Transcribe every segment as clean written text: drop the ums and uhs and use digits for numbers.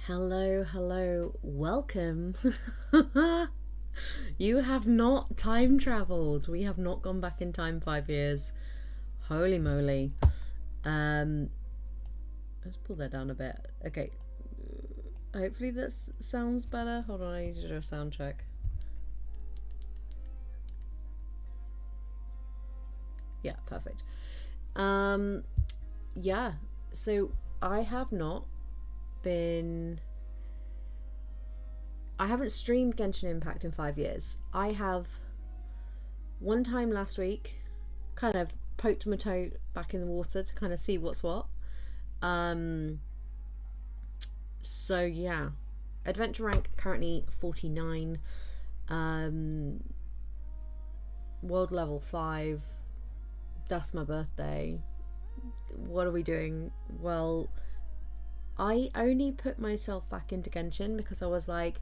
Hello, hello, welcome. You have not time traveled. We have not gone back in time 5 years. Holy moly. Let's pull that down a bit. Okay. Hopefully this sounds better. Hold on, I need to do a sound check. Yeah, perfect. Yeah, so I have not been. I haven't streamed Genshin Impact in 5 years. I have one time last week kind of poked my toe back in the water to kind of see what's what. Um, so yeah, adventure rank currently 49. Um, world level 5. That's my birthday. What are we doing? Well, I only put myself back into Genshin because I was like,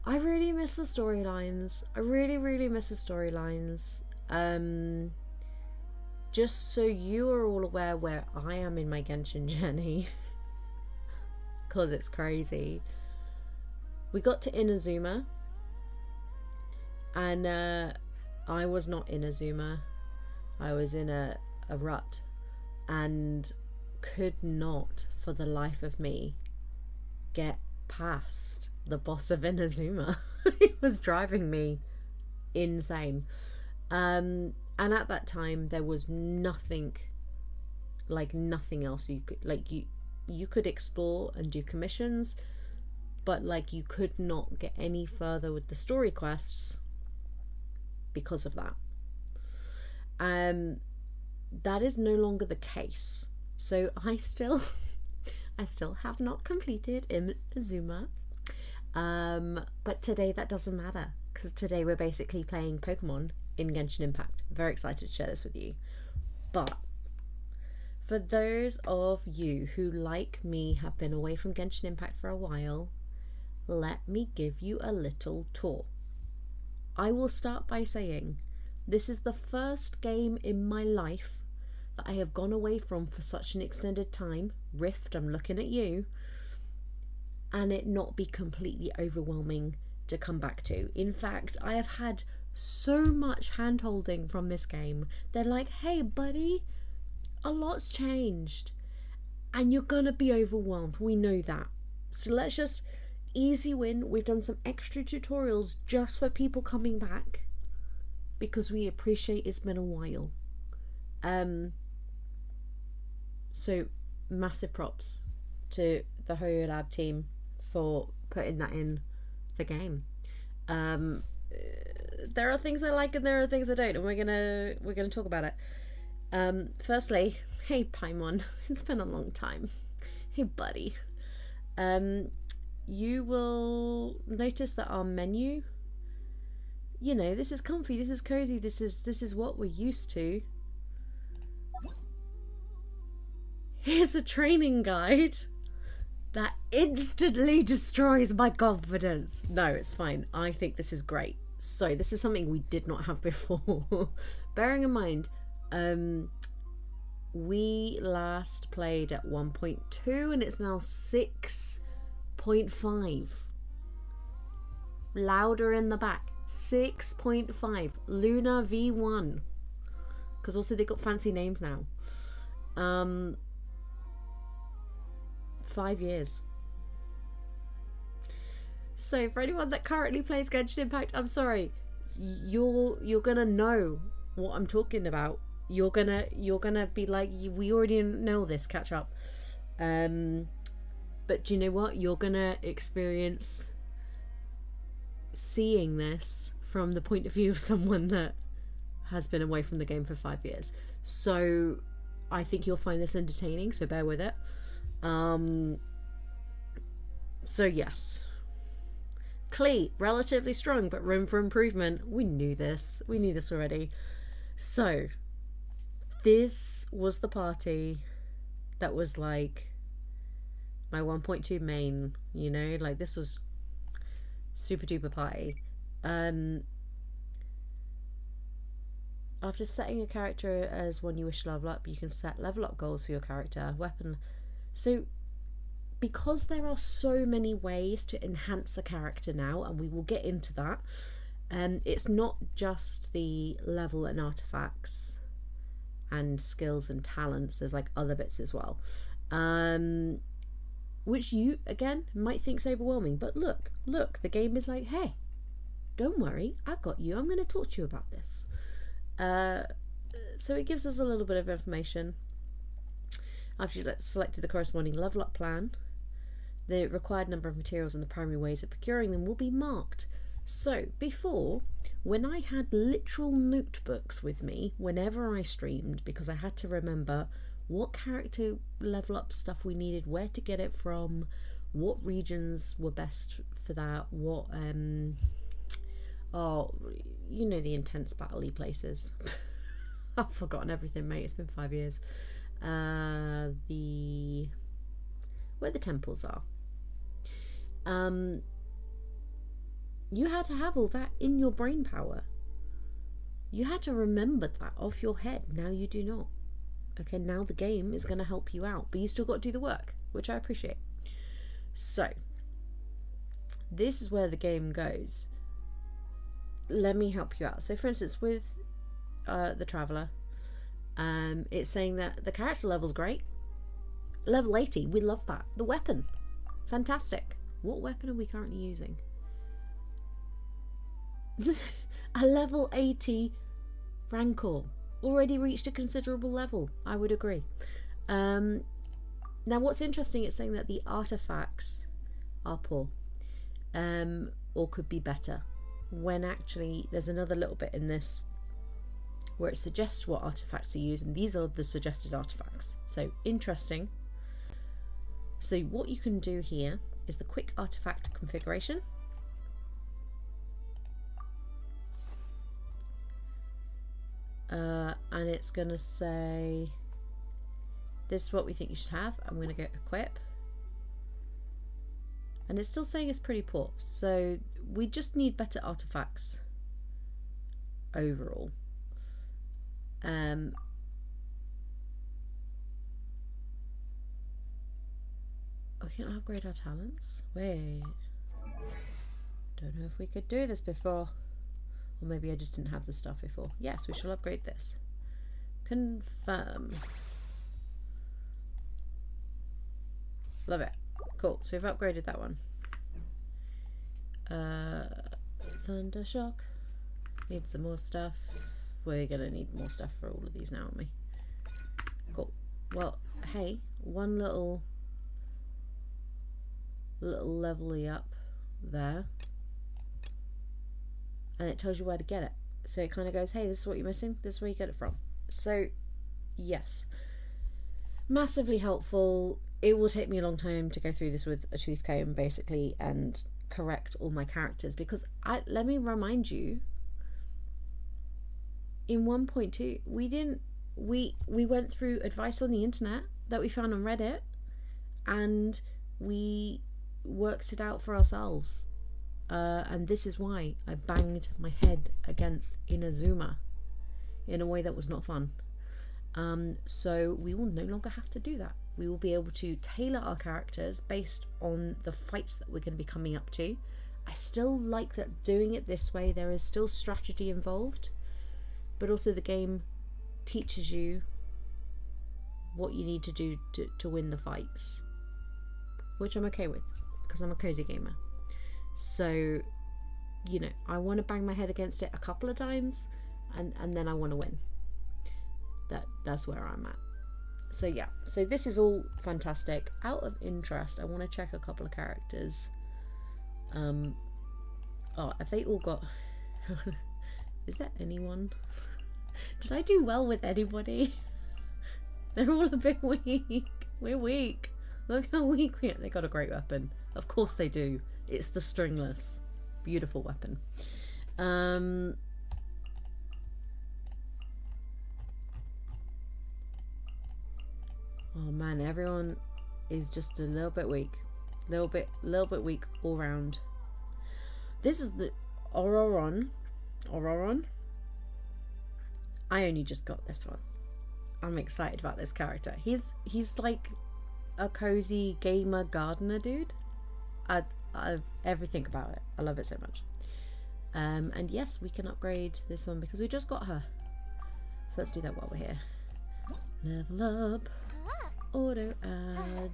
I really miss the storylines. I really, really miss the storylines. Just so you are all aware where I am in my Genshin journey, because it's crazy. We got to Inazuma, and I was not Inazuma. I was in a rut, and could not, for the life of me, get past the boss of Inazuma. It was driving me insane. And at that time there was nothing else you could you could explore and do commissions, but you could not get any further with the story quests because of that. That is no longer the case. So I still have not completed Inazuma. But today that doesn't matter, because today we're basically playing Pokemon in Genshin Impact. Very excited to share this with you. But for those of you who, like me, have been away from Genshin Impact for a while, let me give you a little tour. I will start by saying this is the first game in my life that I have gone away from for such an extended time. Rift, I'm looking at you. And it not be completely overwhelming to come back to. In fact, I have had so much hand holding from this game. They're like, hey buddy, a lot's changed and you're gonna be overwhelmed. We know that. So let's just easy win. We've done some extra tutorials just for people coming back because we appreciate it's been a while. So massive props to the HueOfFun Lab team for putting that in the game. There are things I like and there are things I don't, and we're gonna talk about it. Firstly, hey Paimon, it's been a long time. Hey buddy. You will notice that our menu, this is comfy, this is cozy, this is what we're used to. Here's a training guide that instantly destroys my confidence. No, it's fine. I think this is great. So this is something we did not have before. Bearing in mind, we last played at 1.2 and it's now 6.5. Louder in the back. 6.5. Luna V1. Because also they've got fancy names now. 5 years. So for anyone that currently plays Genshin Impact, I'm sorry, you're gonna know what I'm talking about. You're gonna be like, we already know this, catch up. But do you know what? You're gonna experience seeing this from the point of view of someone that has been away from the game for 5 years. So I think you'll find this entertaining, so bear with it. So yes, Klee, relatively strong but room for improvement. We knew this already. So this was the party that was like my 1.2 main, this was super duper party. After setting a character as one you wish to level up, you can set level up goals for your character, weapon. So because there are so many ways to enhance a character now, and we will get into that, it's not just the level and artifacts and skills and talents. There's like other bits as well, which you again might think's overwhelming, but look, the game is like, hey, don't worry, I've got you, I'm going to talk to you about this. So it gives us a little bit of information. After you've selected the corresponding level up plan, the required number of materials and the primary ways of procuring them will be marked. So before, when I had literal notebooks with me whenever I streamed, because I had to remember what character level up stuff we needed, where to get it from, what regions were best for that, what you know, the intense battle-y places. I've forgotten everything, mate. It's been 5 years. Where the temples are. You had to have all that in your brain power. You had to remember that off your head. Now you do not. Okay, now the game is going to help you out, but you still got to do the work, which I appreciate. So, this is where the game goes. Let me help you out. So, for instance, with the Traveller, it's saying that the character level's great. Level 80, we love that. The weapon, fantastic. What weapon are we currently using? A level 80 Rancor. Already reached a considerable level, I would agree. Now what's interesting, it's saying that the artifacts are poor, or could be better, when actually there's another little bit in this where it suggests what artifacts to use, and these are the suggested artifacts. So interesting. So what you can do here is the quick artifact configuration. And it's going to say, this is what we think you should have. I'm going to go equip. And it's still saying it's pretty poor. So we just need better artifacts overall. We can upgrade our talents. Wait. Don't know if we could do this before. Or maybe I just didn't have the stuff before. Yes, we shall upgrade this. Confirm. Love it. Cool. So we've upgraded that one. Thunder Shock. Need some more stuff. We're going to need more stuff for all of these now, aren't we? Cool. Well, hey, one little level-y up there. And it tells you where to get it. So it kind of goes, hey, this is what you're missing. This is where you get it from. So, yes. Massively helpful. It will take me a long time to go through this with a tooth comb, basically, and correct all my characters. Because, let me remind you, in 1.2, we went through advice on the internet that we found on Reddit, and we worked it out for ourselves. And this is why I banged my head against Inazuma in a way that was not fun. So we will no longer have to do that. We will be able to tailor our characters based on the fights that we're going to be coming up to. I still like that doing it this way. There is still strategy involved, but also the game teaches you what you need to do to win the fights, which I'm okay with because I'm a cozy gamer. So, you know, I want to bang my head against it a couple of times and then I want to win. That's where I'm at. So yeah, so this is all fantastic. Out of interest, I want to check a couple of characters. Have they all got is there anyone? Did I do well with anybody? They're all a bit weak. We're weak. Look how weak we are. They got a great weapon. Of course they do. It's the stringless. Beautiful weapon. Oh man, everyone is just a little bit weak. Little bit weak all round. This is the Auroron. I only just got this one. I'm excited about this character. He's like a cozy gamer gardener dude. I everything about it. I love it so much. And yes, we can upgrade this one because we just got her. So let's do that while we're here. Level up. Auto add.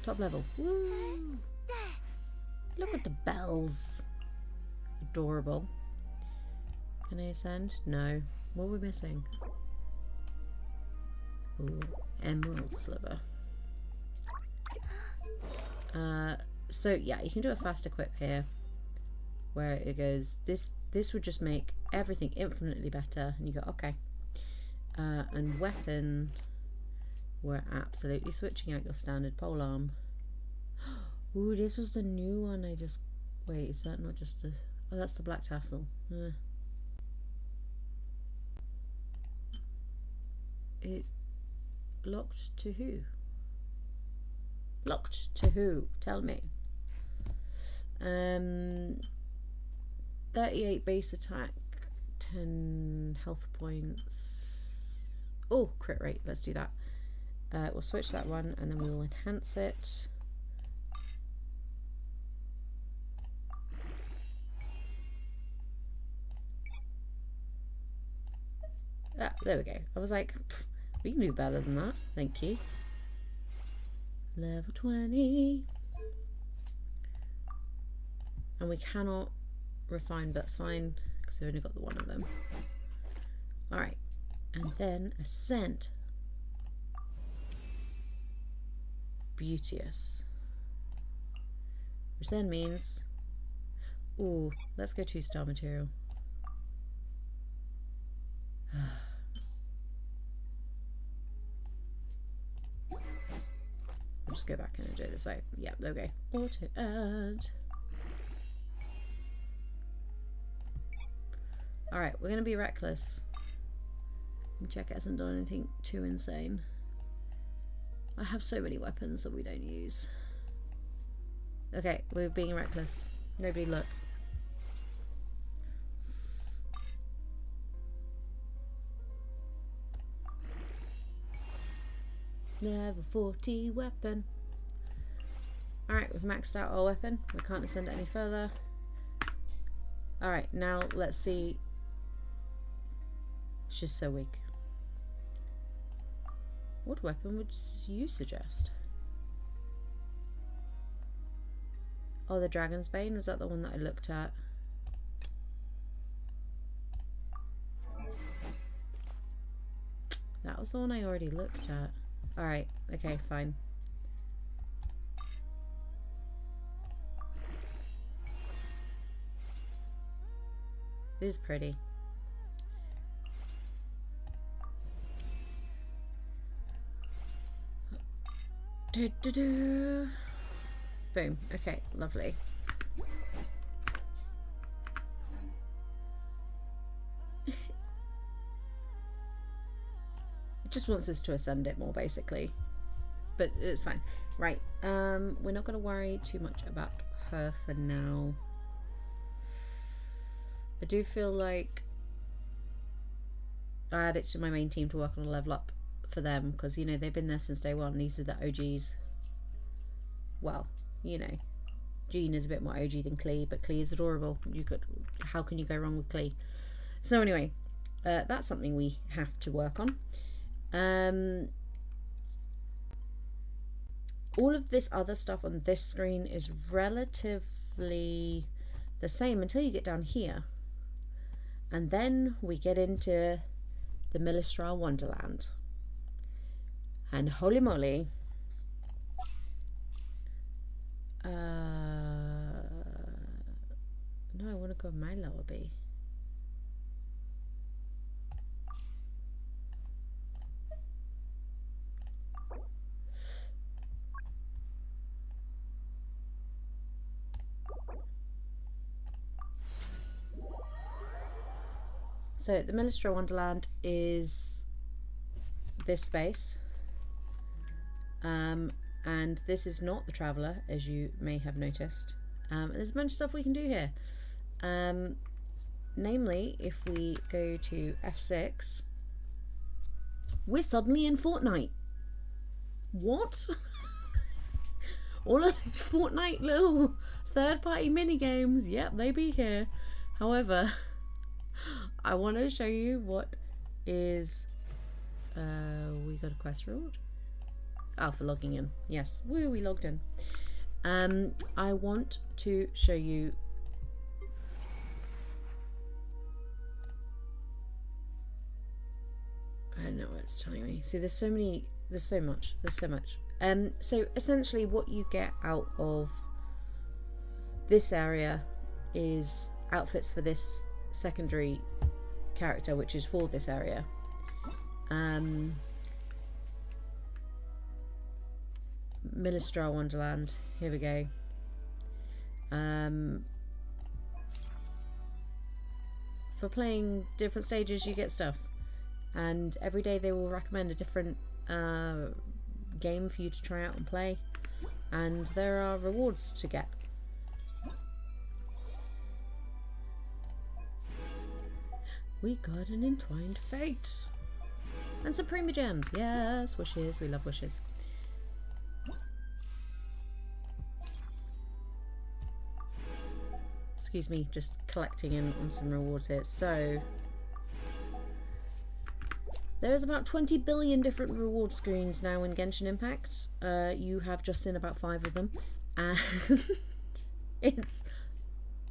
Top level. Woo! Look at the bells. Adorable. Can I ascend? No. What are we missing? Ooh, emerald sliver. So yeah, you can do a fast equip here, where it goes. This would just make everything infinitely better, and you go okay. And weapon, we're absolutely switching out your standard polearm. Ooh, this was the new one. I just wait. Is that not just the? Oh, that's the black tassel. It locked to who? Locked to who? Tell me. 38 base attack, 10 health points. Oh, crit rate. Let's do that. We'll switch that one and then we will enhance it. Ah, there we go. I was like, we can do better than that. Thank you. Level 20. And we cannot refine, but that's fine because we've only got the one of them. Alright. And then ascent. Beauteous. Which then means, ooh, let's go 2-star material. I'll just go back and enjoy this out. Yeah, there we go. Auto add. Alright, we're going to be reckless. And check it hasn't done anything too insane. I have so many weapons that we don't use. Okay, we're being reckless. Nobody look. Level 40 weapon. Alright, we've maxed out our weapon. We can't ascend it any further. Alright, now let's see. She's so weak. What weapon would you suggest? Oh, the Dragon's Bane? Was that the one that I looked at? That was the one I already looked at. Alright, okay, fine. It is pretty. Boom. Okay, lovely. It just wants us to ascend it more, basically. But it's fine. Right. We're not going to worry too much about her for now. I do feel like I add it to my main team to work on a level up for them, because you know they've been there since day one. These are the OGs. Well, you know, Jean is a bit more OG than Klee, but Klee is adorable. How can you go wrong with Klee? So anyway, that's something we have to work on. All of this other stuff on this screen is relatively the same until you get down here, and then we get into the Millistral Wonderland. And holy moly, no, I want to go my lullaby. So the Millistral Wonderland is this space. And this is not the Traveller, as you may have noticed. There's a bunch of stuff we can do here. Namely, if we go to F6, We're suddenly in Fortnite. What? All of those Fortnite little third-party mini-games, yep, they be here. However, I want to show you what is... we got a quest reward. Oh, for logging in. Yes. Woo, we logged in. I want to show you... I don't know what it's telling me. See, there's so many... There's so much. So essentially what you get out of this area is outfits for this secondary character, which is for this area. Millistra Wonderland, here we go. For playing different stages you get stuff, and every day they will recommend a different game for you to try out and play, and there are rewards to get. We got an entwined fate and some prima gems. Yes, wishes, we love wishes. Excuse me, just collecting in on some rewards here. So there's about 20 billion different reward screens now in Genshin Impact. You have just seen about 5 of them, and it's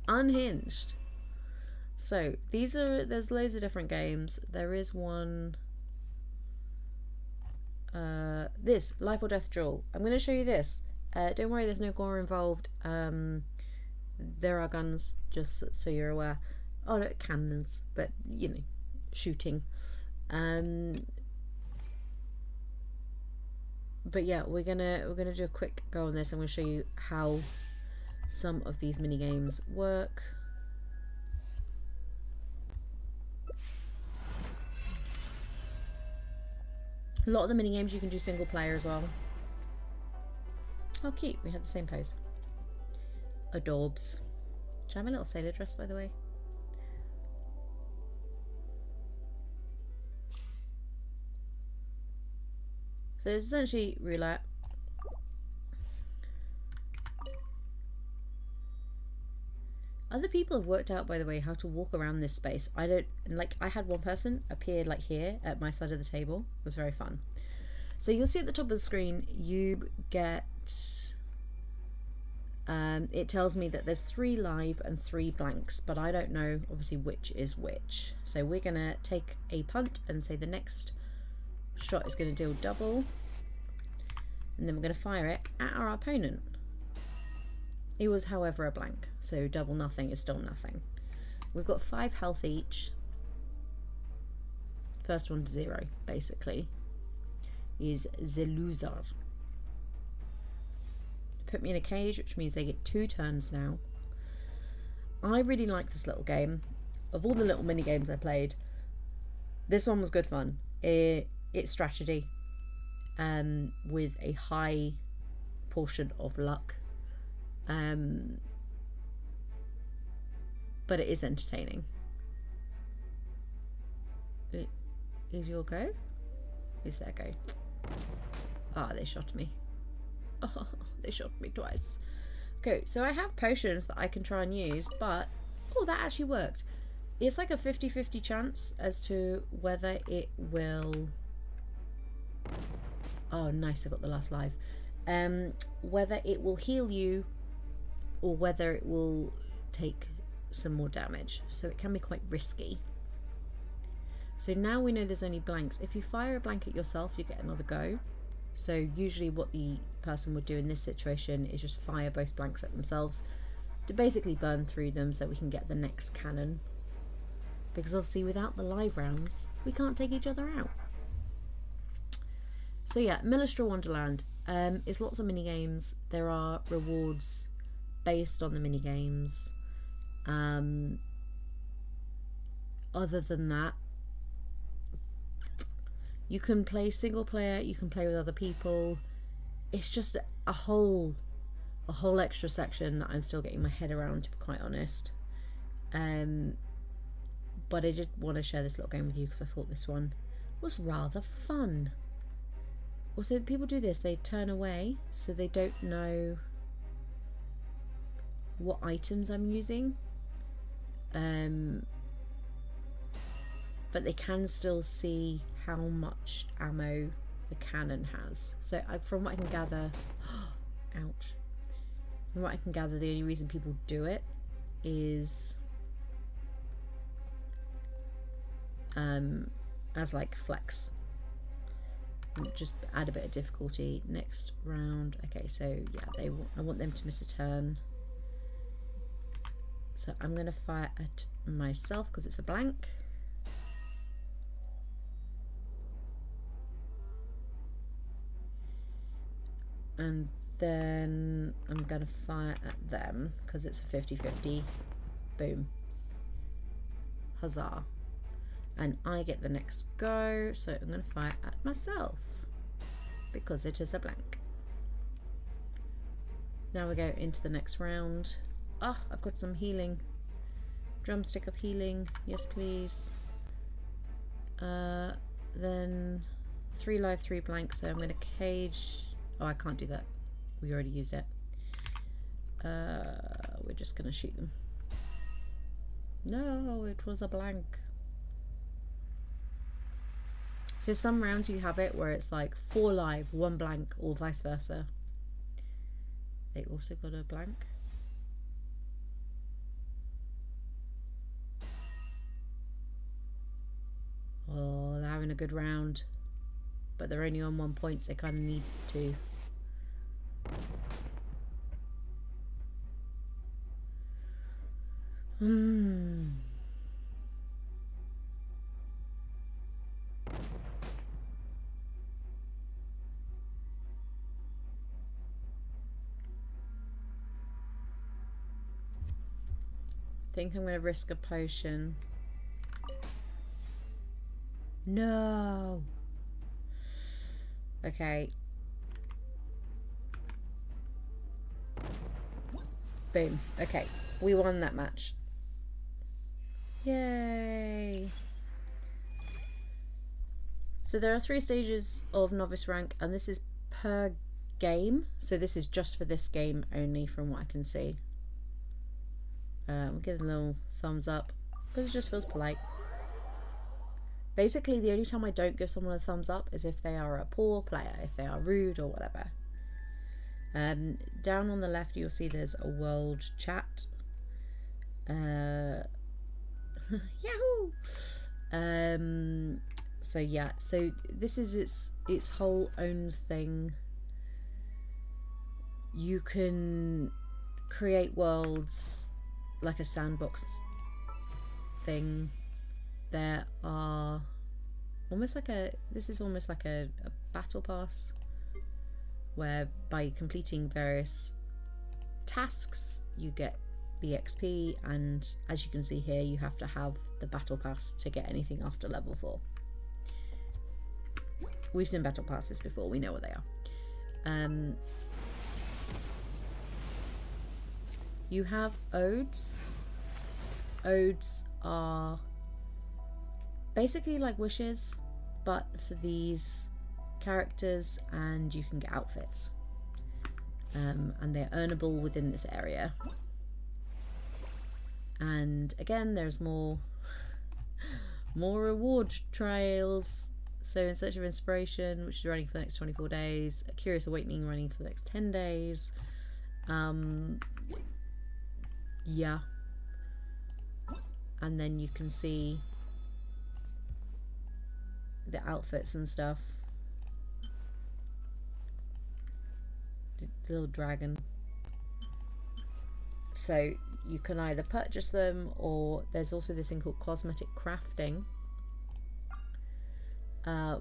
unhinged. So there's loads of different games. There is one, this Life or Death Duel. I'm going to show you this. Don't worry, there's no gore involved. There are guns, just so you're aware. Oh, no, cannons, but you know, shooting. But yeah, we're gonna do a quick go on this. I'm gonna show you how some of these mini games work. A lot of the mini games you can do single player as well. Oh, cute! We had the same pose. Adorbs. Do I have a little sailor dress, by the way? So it's essentially roulette. Other people have worked out, by the way, how to walk around this space. I don't, like, I had one person appear like here at my side of the table. It was very fun. So you'll see at the top of the screen, you get, it tells me that there's 3 live and 3 blanks, but I don't know, obviously, which is which. So we're gonna take a punt and say the next shot is going to deal double, and then we're going to fire it at our opponent. It was, however, a blank, so double nothing is still nothing. We've got 5 health each. First one's 0, basically, is the loser. Put me in a cage, which means they get 2 turns now. I really like this little game. Of all the little mini games I played, this one was good fun. It's strategy, with a high portion of luck, but it is entertaining. Is your go? Is their go? Ah, they shot me. Oh, they shot me twice. Okay, so I have potions that I can try and use, but oh, that actually worked. It's like a 50-50 chance as to whether it will... Oh, nice, I got the last live. Whether it will heal you or whether it will take some more damage. So it can be quite risky. So now we know there's only blanks. If you fire a blank at yourself, you get another go. So usually what the person would do in this situation is just fire both blanks at themselves to basically burn through them so we can get the next cannon. Because obviously without the live rounds, we can't take each other out. So yeah, Millistra Wonderland. It's lots of mini games. There are rewards based on the mini games. Other than that, you can play single player. You can play with other people. It's just a whole extra section that I'm still getting my head around, to be quite honest. But I just want to share this little game with you because I thought this one was rather fun. Also, people do this, they turn away so they don't know what items I'm using. But they can still see how much ammo the cannon has. So from what I can gather, ouch. From what I can gather, the only reason people do it is as like flex. Just add a bit of difficulty. Next round. Okay, so yeah, I want them to miss a turn. So I'm going to fire at myself because it's a blank. And then I'm going to fire at them because it's a 50-50. Boom. Huzzah. And I get the next go, so I'm going to fire at myself because it is a blank. Now we go into the next round. Ah, I've got some healing. Drumstick of healing. Yes, please. Then 3 live, 3 blank, so I'm going to cage. Oh, I can't do that. We already used it. We're just going to shoot them. No, it was a blank. So some rounds you have it where it's like 4 live, 1 blank, or vice versa. They also got a blank. Oh, they're having a good round. But they're only on 1 point, so they kind of need to. I think I'm going to risk a potion. No. Okay. Boom. Okay. We won that match. Yay. So there are 3 stages of novice rank, and this is per game. So this is just for this game only from what I can see. We'll give a little thumbs up because it just feels polite. Basically, the only time I don't give someone a thumbs up is if they are a poor player, if they are rude or whatever. Down on the left, you'll see there's a world chat. Yahoo! So yeah, so this is its whole own thing. You can create worlds like a sandbox thing. There are almost like this is almost like a battle pass where by completing various tasks you get the XP, and as you can see here, you have to have the battle pass to get anything after level 4. We've seen battle passes before, we know what they are. You have odes. Odes are basically like wishes, but for these characters, and you can get outfits. And they're earnable within this area. And again, there's more reward trails. So In Search of Inspiration, which is running for the next 24 days. A Curious Awakening running for the next 10 days. Yeah. And then you can see the outfits and stuff. The little dragon. So you can either purchase them, or there's also this thing called cosmetic crafting,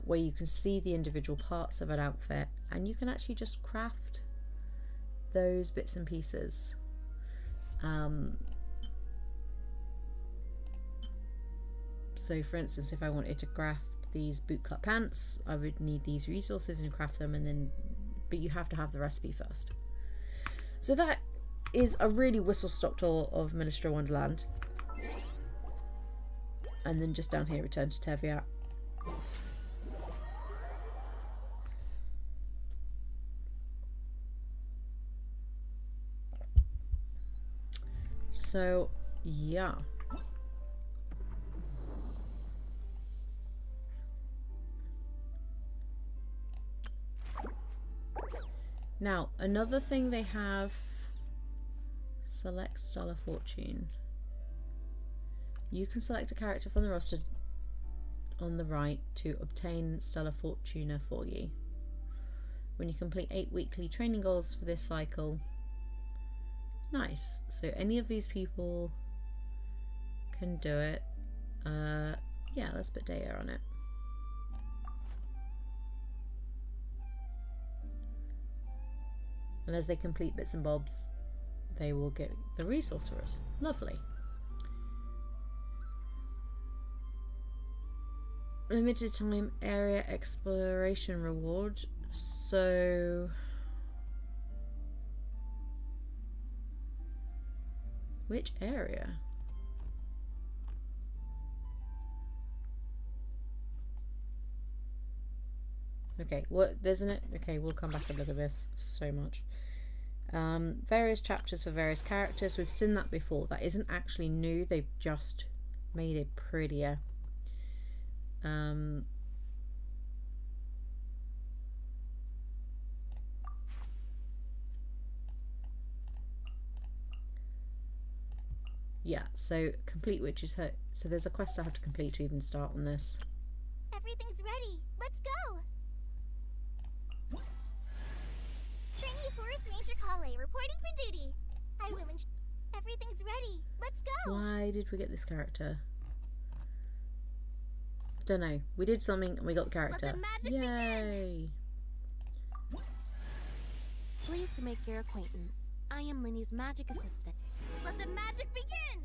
where you can see the individual parts of an outfit and you can actually just craft those bits and pieces. So for instance, if I wanted to craft these bootcut pants, I would need these resources and craft them, and then but you have to have the recipe first. So that is a really whistle-stop tour of Minister Wonderland. And then just down here, return to Teviat. So yeah. Now, another thing they have, select Stellar Fortune. You can select a character from the roster on the right to obtain Stellar Fortuna for you. When you complete 8 weekly training goals for this cycle. Nice. So any of these people can do it. Yeah, let's put data on it. And as they complete bits and bobs, they will get the resource for us. Lovely. Limited time area exploration reward. So which area? Okay, what isn't it? Okay, we'll come back and look at this so much. Various chapters for various characters. We've seen that before. That isn't actually new. They've just made it prettier. Yeah, so complete witch's hut. So there's a quest I have to complete to even start on this. Everything's ready. Let's go. Trainee Forest Ranger Klee reporting for duty. I will Everything's ready. Let's go. Why did we get this character? Don't know. We did something and we got the character. Let the magic Yay! begin. Pleased to make your acquaintance. I am Linny's magic assistant. Let the magic begin.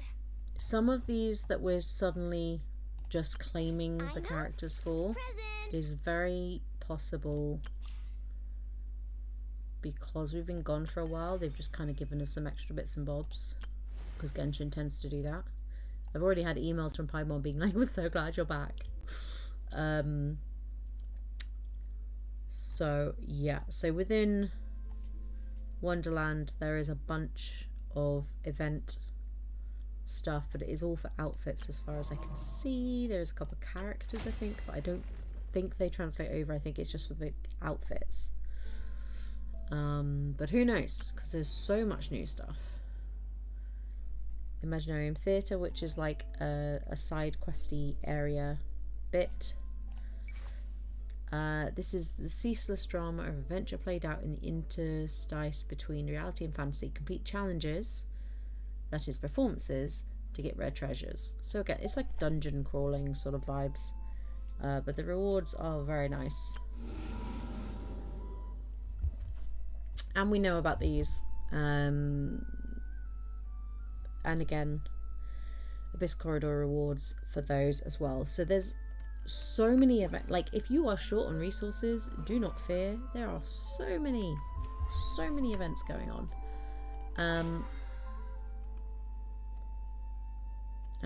Some of these that we're suddenly just claiming the characters for is very possible because we've been gone for a while. They've just kind of given us some extra bits and bobs because Genshin tends to do that. I've already had emails from Paimon being like, we're so glad you're back. So yeah, so within Wonderland there is a bunch of event stuff, but it is all for outfits as far as I can see. There's a couple of characters I think, but I don't think they translate over. I think it's just for the outfits. But who knows, because there's so much new stuff. Imaginarium Theatre, which is like a side questy area bit. This is the ceaseless drama of adventure played out in the interstice between reality and fantasy. Complete challenges, that is performances, to get rare treasures. So again, it's like dungeon crawling sort of vibes, but the rewards are very nice. And we know about these. And again, Abyss Corridor rewards for those as well. So there's so many events. Like, if you are short on resources, do not fear. There are so many events going on. And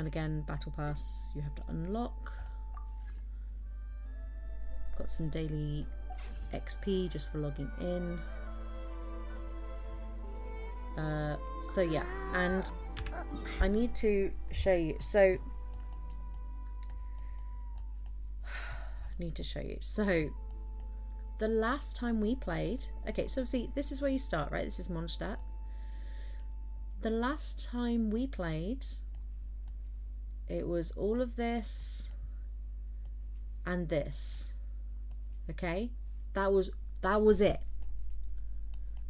again, Battle Pass you have to unlock. Got some daily XP just for logging in. So yeah, and I need to show you. So So the last time we played, okay, so see, this is where you start, right? This is Mondstadt. The last time we played, it was all of this and this. Okay, that was it.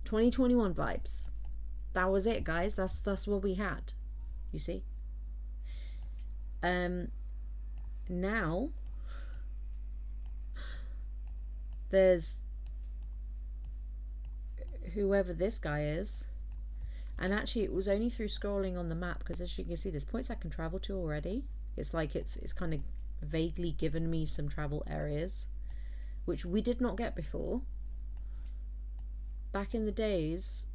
2021 vibes. That was it, guys. That's what we had. You see. Now there's whoever this guy is, and actually it was only through scrolling on the map, because as you can see there's points I can travel to already. It's like it's kind of vaguely given me some travel areas, which we did not get before back in the days.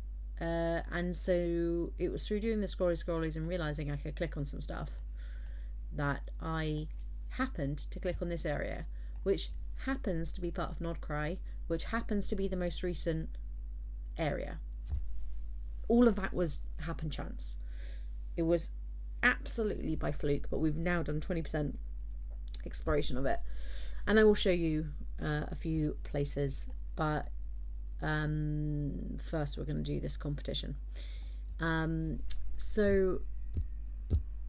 And so it was through doing the scrollies and realizing I could click on some stuff that I happened to click on this area, which happens to be part of Nod-Krai, which happens to be the most recent area. All of that was happen chance. It was absolutely by fluke, but we've now done 20% exploration of it. And I will show you a few places, but first we're going to do this competition. So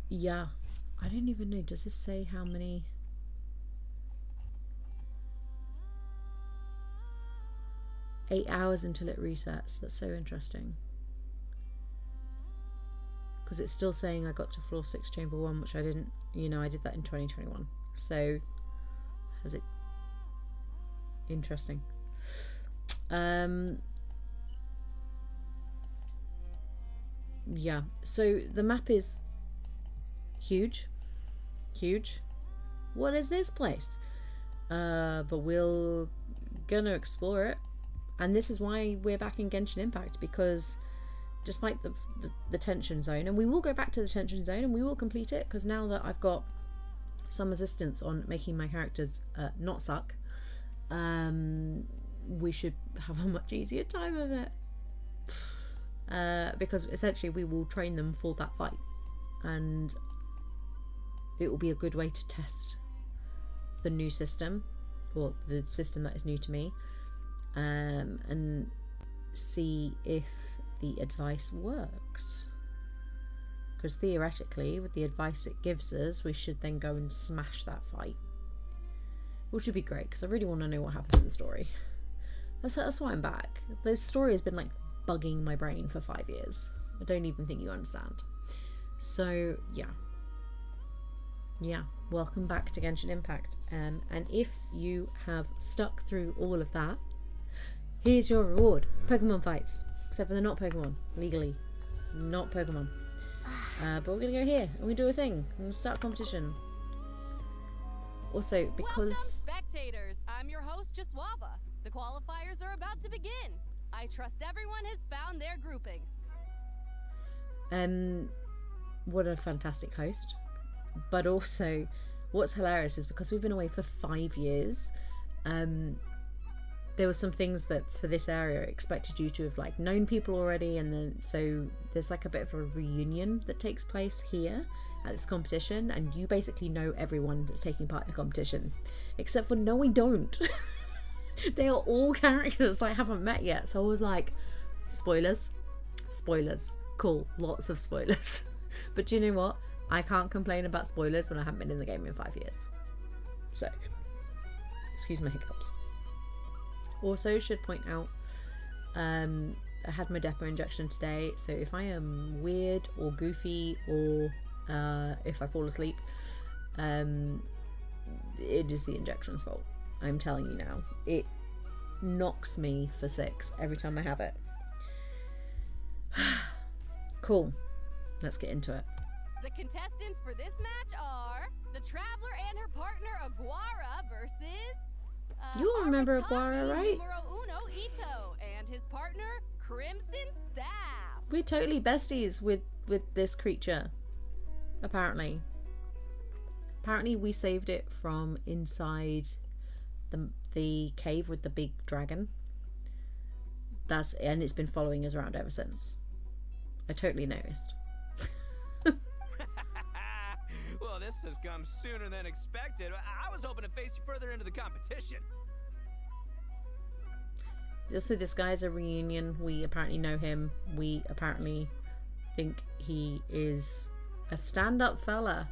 yeah, I don't even know, does this say how many? Eight hours until it resets. That's so interesting, because it's still saying I got to floor 6 chamber 1, which I didn't, you know, I did that in 2021. So has it? Interesting. Yeah, so the map is huge. What is this place? But we're gonna explore it, and this is why we're back in Genshin Impact, because despite the tension zone, and we will go back to the tension zone and we will complete it, because now that I've got some assistance on making my characters not suck, we should have a much easier time of it, because essentially we will train them for that fight, and it will be a good way to test the new system, or the system that is new to me, and see if the advice works, because theoretically with the advice it gives us, we should then go and smash that fight, which would be great, because I really want to know what happens in the story. That's why I'm back. The story has been like bugging my brain for 5 years. I don't even think you understand. So yeah, welcome back to Genshin Impact, and if you have stuck through all of that, here's your reward: Pokemon fights, except for they're not Pokemon, legally not Pokemon. But we're gonna go here and we do a thing. We're gonna start a competition. Also, because welcome, spectators, I'm your host Jaswava. The qualifiers are about to begin. I trust everyone has found their groupings. What a fantastic host. But also, what's hilarious is because we've been away for 5 years, there were some things that for this area expected you to have like known people already, and then so there's like a bit of a reunion that takes place here at this competition, and you basically know everyone that's taking part in the competition, except for no, we don't. They are all characters I haven't met yet, so I was like, spoilers, cool, lots of spoilers. But do you know what? I can't complain about spoilers when I haven't been in the game in 5 years. So, excuse my hiccups. Also, should point out, I had my depot injection today, so if I am weird or goofy, or if I fall asleep, it is the injection's fault. I'm telling you now. It knocks me for 6 every time I have it. Cool. Let's get into it. The contestants for this match are the Traveler and her partner Aguara versus you all remember Aguara, right? Numero Uno Ito and his partner Crimson Staff. We're totally besties with this creature. Apparently we saved it from inside the cave with the big dragon. And it's been following us around ever since. I totally noticed. Well, this has come sooner than expected. I was hoping to face you further into the competition. Also, this guy's a reunion. We apparently know him. We apparently think he is a stand-up fella.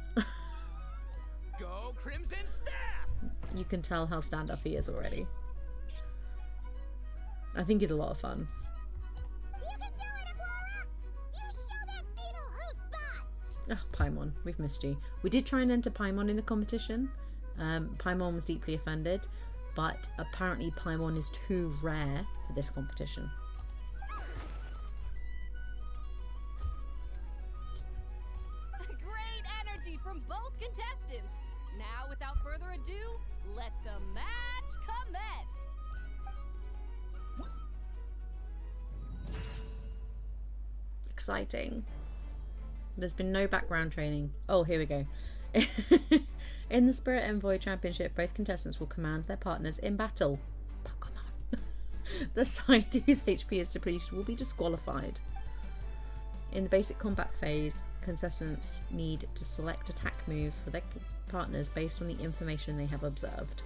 Go Crimson Staff! You can tell how stand-up he is already. I think he's a lot of fun. You can do it, Aguara! You show that beetle who's boss! Oh, Paimon, we've missed you. We did try and enter Paimon in the competition. Paimon was deeply offended, but apparently Paimon is too rare for this competition. Great energy from both contestants. Now, without further ado, let the match commence. Exciting. There's been no background training. Oh, here we go. In the Spirit Envoy Championship, both contestants will command their partners in battle. Pokemon. The side whose HP is depleted will be disqualified. In the basic combat phase, contestants need to select attack moves for their partners based on the information they have observed.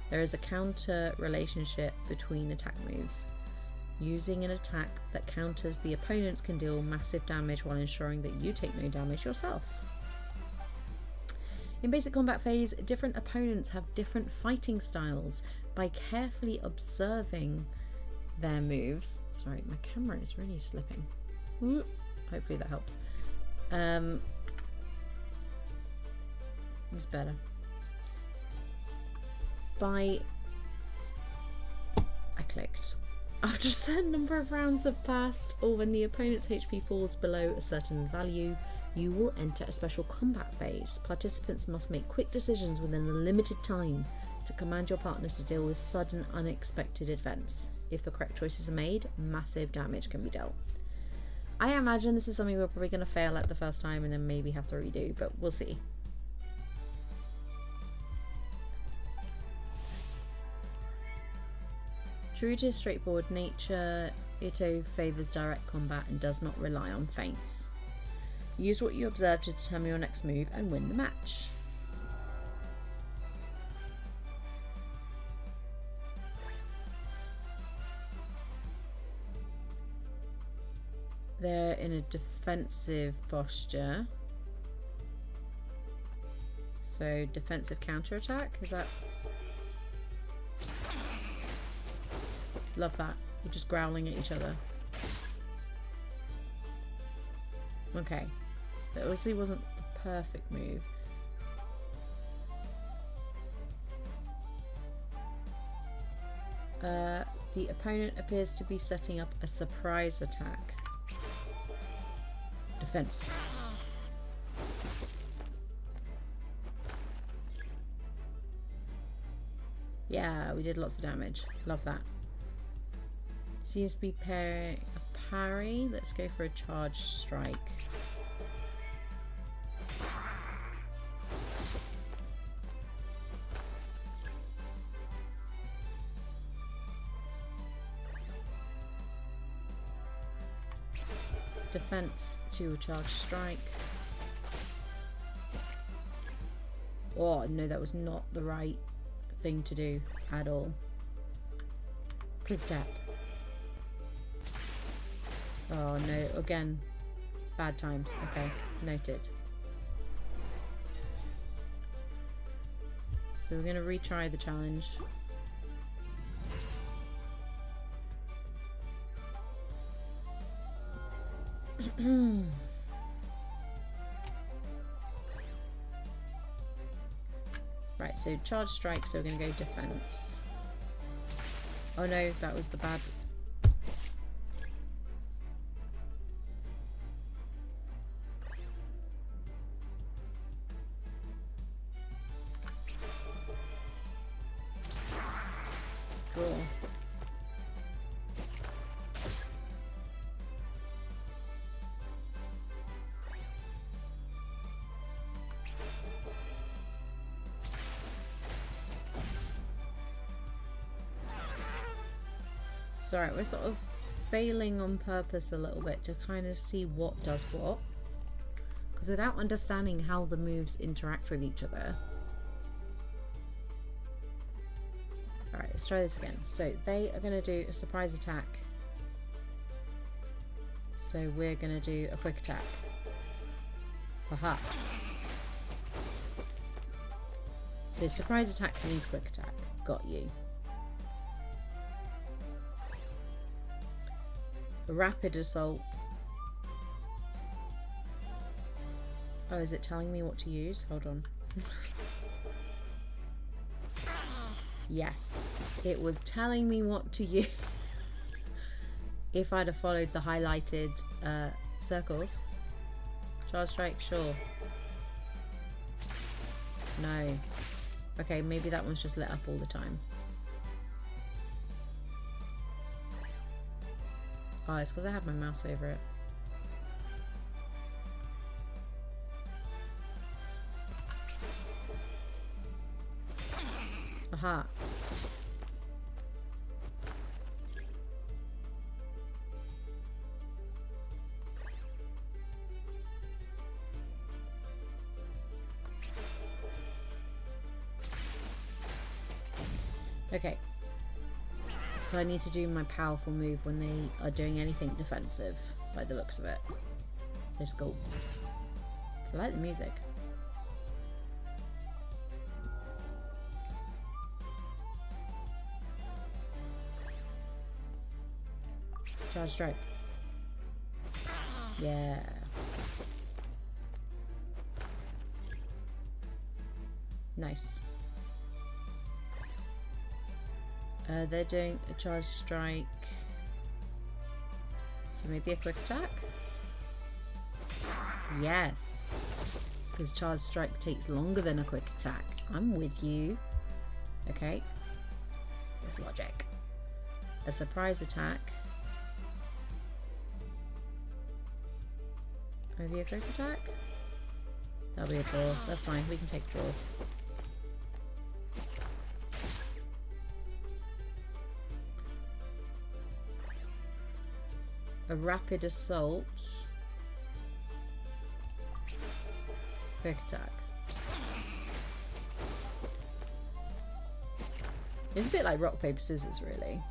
There is a counter relationship between attack moves. Using an attack that counters the opponents can deal massive damage while ensuring that you take no damage yourself. In basic combat phase, different opponents have different fighting styles. By carefully observing their moves... Sorry, my camera is really slipping. Hopefully that helps. It's better. I clicked. After a certain number of rounds have passed, or when the opponent's HP falls below a certain value, you will enter a special combat phase. Participants must make quick decisions within a limited time to command your partner to deal with sudden, unexpected events. If the correct choices are made, massive damage can be dealt. I imagine this is something we're probably going to fail at the first time and then maybe have to redo, but we'll see. True to his straightforward nature, Ito favours direct combat and does not rely on feints. Use what you observe to determine your next move and win the match. They're in a defensive posture. So defensive counterattack, is that? Love that. We're just growling at each other. Okay. That obviously wasn't the perfect move. The opponent appears to be setting up a surprise attack. Defense. Yeah, we did lots of damage. Love that. Seems to be a parry. Let's go for a charge strike. Defense to a charge strike. Oh no, that was not the right thing to do at all. Quick tap. Oh no, again. Bad times. Okay, noted. So we're going to retry the challenge. Right, so charge strike, so we're going to go defense. Oh no, that was the bad... Draw. Sorry, we're sort of failing on purpose a little bit to kind of see what does what. Because without understanding how the moves interact with each other... Alright, let's try this again. So they are going to do a surprise attack. So we're going to do a quick attack. Haha. So surprise attack means quick attack. Got you. A rapid assault. Oh, is it telling me what to use? Hold on. Yes, it was telling me what to use. If I'd have followed the highlighted circles. Charge strike, sure. No. Okay, maybe that one's just lit up all the time. Oh, it's because I have my mouse over it. Aha. Okay. So I need to do my powerful move when they are doing anything defensive, by the looks of it. Let's go. I like the music. Charge strike. Yeah. Nice. They're doing a charge strike. So maybe a quick attack? Yes. Because charge strike takes longer than a quick attack. I'm with you. Okay. There's logic. A surprise attack. Maybe a quick attack? That'll be a draw. That's fine. We can take draw. A rapid assault. Quick attack. It's a bit like rock, paper, scissors, really.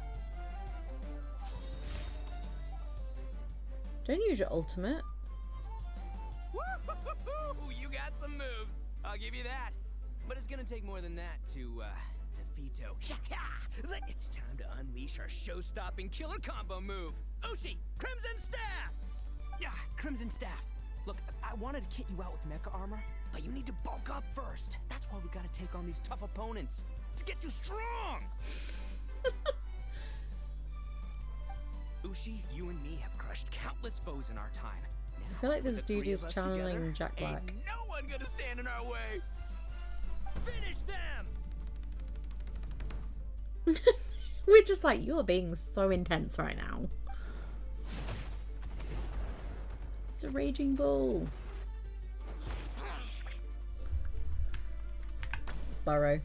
Don't use your ultimate. Woo-hoo-hoo-hoo! You got some moves. I'll give you that. But it's gonna take more than that to defeat Ito. It's time to unleash our show-stopping killer combo move. Ushi, Crimson Staff! Yeah, Crimson Staff. Look, I wanted to kit you out with mecha armor, but you need to bulk up first. That's why we gotta take on these tough opponents. To get you strong! Ushi, you and me have crushed countless foes in our time. Now, I feel like this with the dude three is of us channeling together, Jack Black. ain't no one gonna stand in our way. Finish them! We're just like, you're being so intense right now. It's a raging bull. Burrow.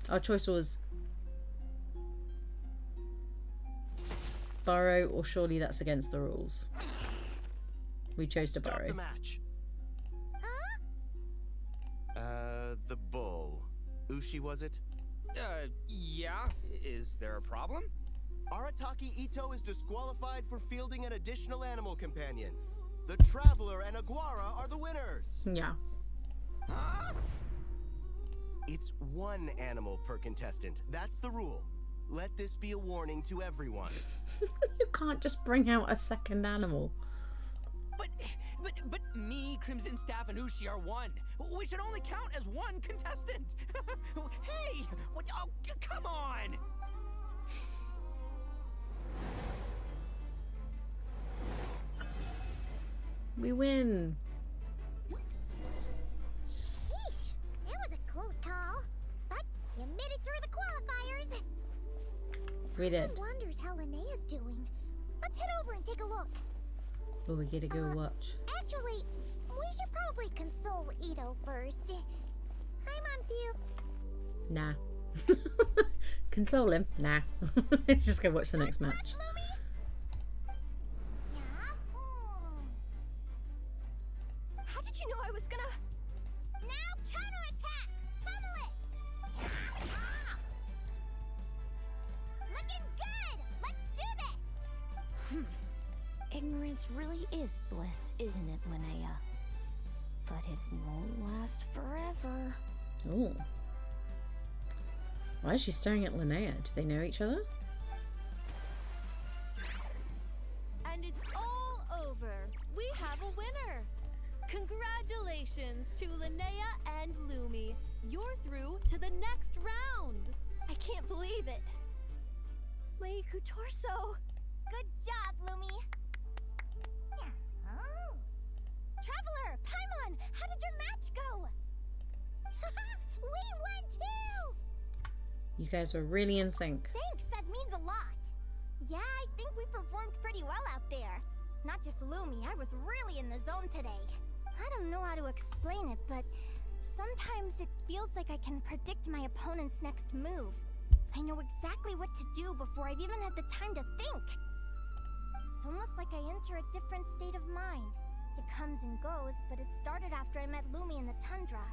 Our choice was burrow, or surely that's against the rules. We chose to Start burrow. the match. The bull. Ushi, was it? Yeah. Is there a problem? Arataki Ito is disqualified for fielding an additional animal companion. The Traveler and Aguara are the winners. Yeah. Huh? It's one animal per contestant. That's the rule. Let this be a warning to everyone. You can't just bring out a second animal. But me, Crimson Staff, and Ushi are one. We should only count as one contestant. Hey, what? Oh, come on. We win. Sheesh, that was a close call. But you made it through the qualifiers. We did. Who wonders how Linnea's doing? Let's head over and take a look. But we gotta go watch. Actually, we should probably console Ito first. I'm on view. Nah. Console him. Nah. Let's just go watch the next match. Lumi? Yeah? How did you know I was gonna... Now counterattack! Pummel it! Ah! Looking good! Let's do this! Ignorance really is bliss, isn't it, Linnea? But it won't last forever. Oh. Why is she staring at Linnea? Do they know each other? And it's all over. We have a winner. Congratulations to Linnea and Lumi. You're through to the next round. I can't believe it. Meiku Torso. Good job, Lumi! Oh. Traveler, Paimon, how did your match go? We won too! You guys were really in sync. Thanks, that means a lot. Yeah, I think we performed pretty well out there. Not just Lumi, I was really in the zone today. I don't know how to explain it, but sometimes it feels like I can predict my opponent's next move. I know exactly what to do before I've even had the time to think. It's almost like I enter a different state of mind. It comes and goes, but it started after I met Lumi in the tundra.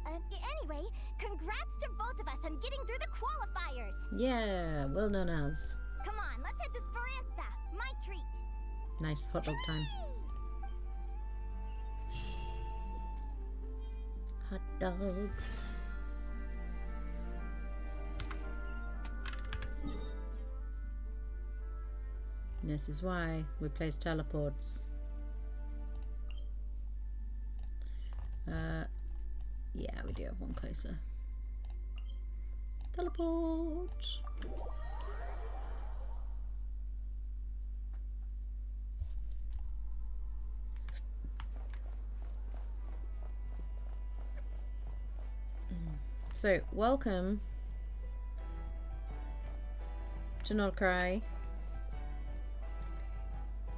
Anyway, congrats to both of us on getting through the qualifiers. Yeah, well done us. Come on, let's head to Speranza. My treat. Nice hot dog time. Hot dogs. This is why we place teleports. Yeah, we do have one closer. Teleport. So, welcome to Nod-Krai.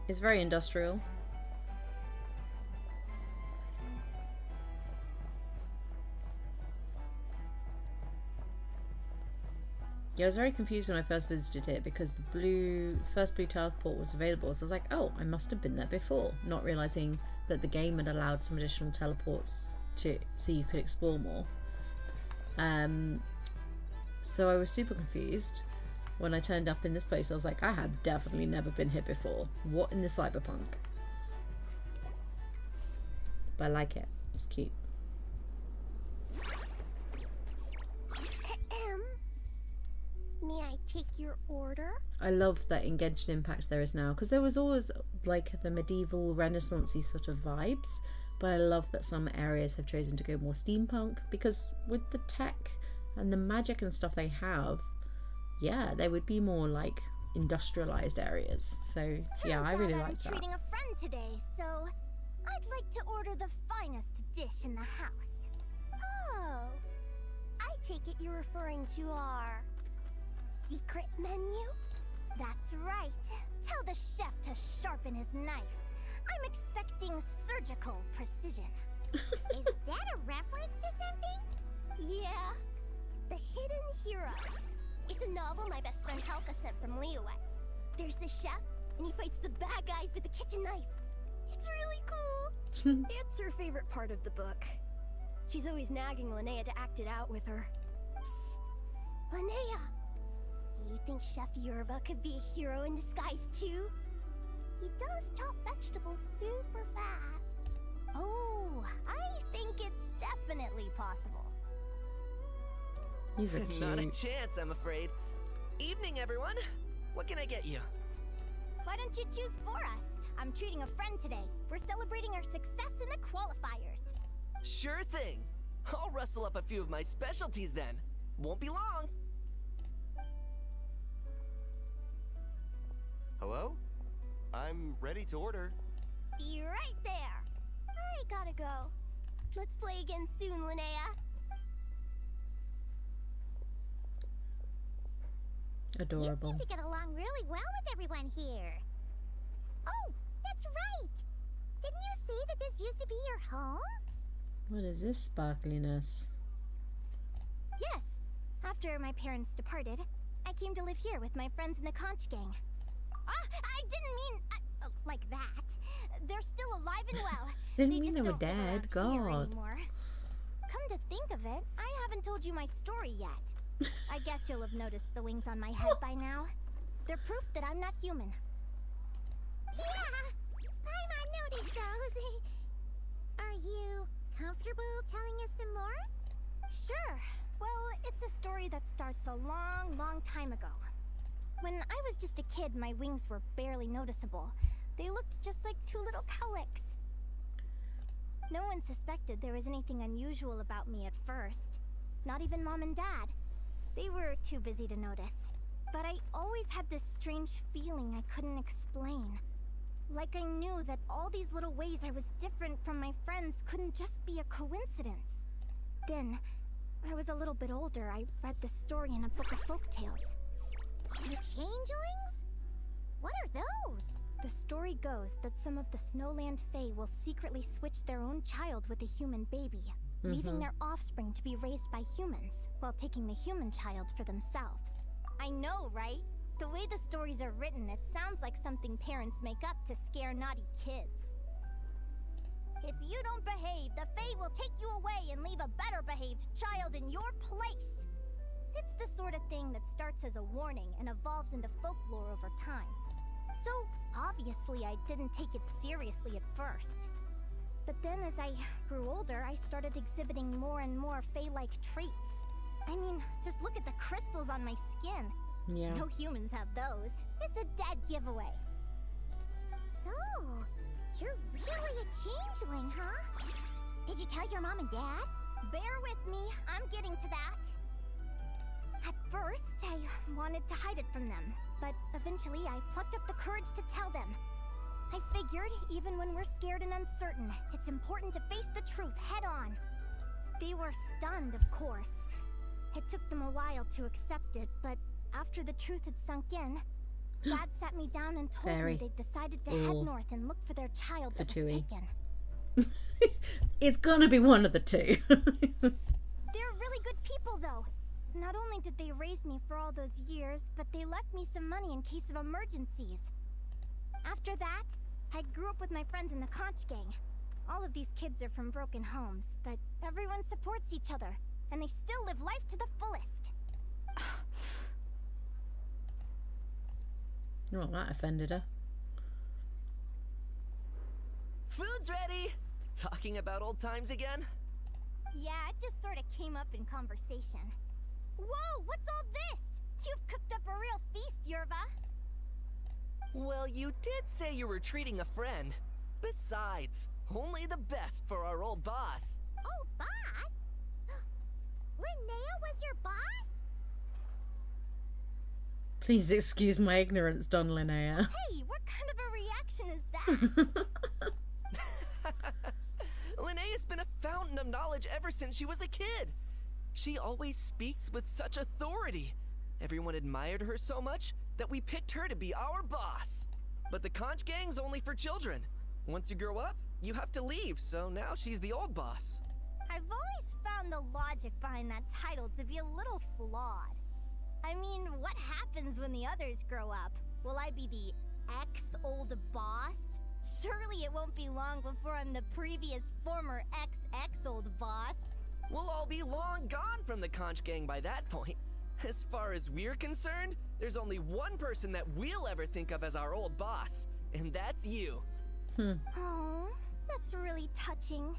It's very industrial. Yeah, I was very confused when I first visited it because the first blue teleport was available, so I was like, oh, I must have been there before, not realizing that the game had allowed some additional teleports so you could explore more. So I was super confused when I turned up in this place. I was like, I have definitely never been here before. What in the cyberpunk? But I like it. It's cute. May I take your order? I love that in Genshin Impact there is now, because there was always like the medieval renaissance-y sort of vibes, but I love that some areas have chosen to go more steampunk, because with the tech and the magic and stuff they have, yeah, they would be more like industrialized areas. So yeah, I really like that. I'm treating a friend today, so I'd like to order the finest dish in the house. Oh, I take it you're referring to our secret menu? That's right. Tell the chef to sharpen his knife. I'm expecting surgical precision. Is that a reference to something? Yeah. The Hidden Hero. It's a novel my best friend Helka sent from Liyue. There's the chef, and he fights the bad guys with a kitchen knife. It's really cool. It's her favorite part of the book. She's always nagging Linnea to act it out with her. Psst. Linnea! Do you think Chef Yerba could be a hero in disguise too? He does chop vegetables super fast. Oh, I think it's definitely possible. These are cute. Not a chance, I'm afraid. Evening, everyone. What can I get you? Why don't you choose for us? I'm treating a friend today. We're celebrating our success in the qualifiers. Sure thing. I'll rustle up a few of my specialties then. Won't be long. Hello? I'm ready to order. Be right there. I gotta go. Let's play again soon, Linnea. Adorable. You seem to get along really well with everyone here. Oh, that's right. Didn't you say that this used to be your home? What is this sparkliness? Yes. After my parents departed, I came to live here with my friends in the conch gang. I didn't mean like that. They're still alive and well. Didn't mean just they were don't live dead. around here God. anymore. Come to think of it, I haven't told you my story yet. I guess you'll have noticed the wings on my head by now. They're proof that I'm not human. Yeah, I noticed those. Are you comfortable telling us some more? Sure. Well, it's a story that starts a long, long time ago. When I was just a kid, my wings were barely noticeable. They looked just like two little cowlicks. No one suspected there was anything unusual about me at first. Not even Mom and Dad. They were too busy to notice. But I always had this strange feeling I couldn't explain. Like I knew that all these little ways I was different from my friends couldn't just be a coincidence. Then, when I was a little bit older, I read this story in a book of folktales. The changelings? What are those? The story goes that some of the Snowland Fae will secretly switch their own child with a human baby, leaving their offspring to be raised by humans, while taking the human child for themselves. I know, right? The way the stories are written, it sounds like something parents make up to scare naughty kids. If you don't behave, the Fae will take you away and leave a better behaved child in your place. It's the sort of thing that starts as a warning and evolves into folklore over time. So, obviously I didn't take it seriously at first. But then as I grew older, I started exhibiting more and more Fae-like traits. I mean, just look at the crystals on my skin. Yeah. No humans have those. It's a dead giveaway. So, you're really a changeling, huh? Did you tell your mom and dad? Bear with me, I'm getting to that. At first, I wanted to hide it from them, but eventually I plucked up the courage to tell them. I figured, even when we're scared and uncertain, it's important to face the truth head on. They were stunned, of course. It took them a while to accept it, but after the truth had sunk in, Dad sat me down and told me they'd decided to head north and look for their child that was taken. It's gonna be one of the two. They're really good people, though. Not only did they raise me for all those years, but they left me some money in case of emergencies. After that, I grew up with my friends in the Conch Gang. All of these kids are from broken homes, but everyone supports each other, and they still live life to the fullest. Oh, that offended her. Food's ready! Talking about old times again? Yeah, it just sort of came up in conversation. Whoa, what's all this? You've cooked up a real feast, Yerva. Well, you did say you were treating a friend. Besides, only the best for our old boss. Old boss? Linnea was your boss? Please excuse my ignorance, Don Linnea. Hey, what kind of a reaction is that? Linnea's been a fountain of knowledge ever since she was a kid. She always speaks with such authority. Everyone admired her so much that we picked her to be our boss. But the Conch Gang's only for children. Once you grow up, you have to leave, so now she's the old boss. I've always found the logic behind that title to be a little flawed. I mean, what happens when the others grow up? Will I be the ex-old boss? Surely it won't be long before I'm the previous former ex-old boss. We'll all be long gone from the Conch Gang by that point. As far as we're concerned, there's only one person that we'll ever think of as our old boss, and that's you. Oh, that's really touching.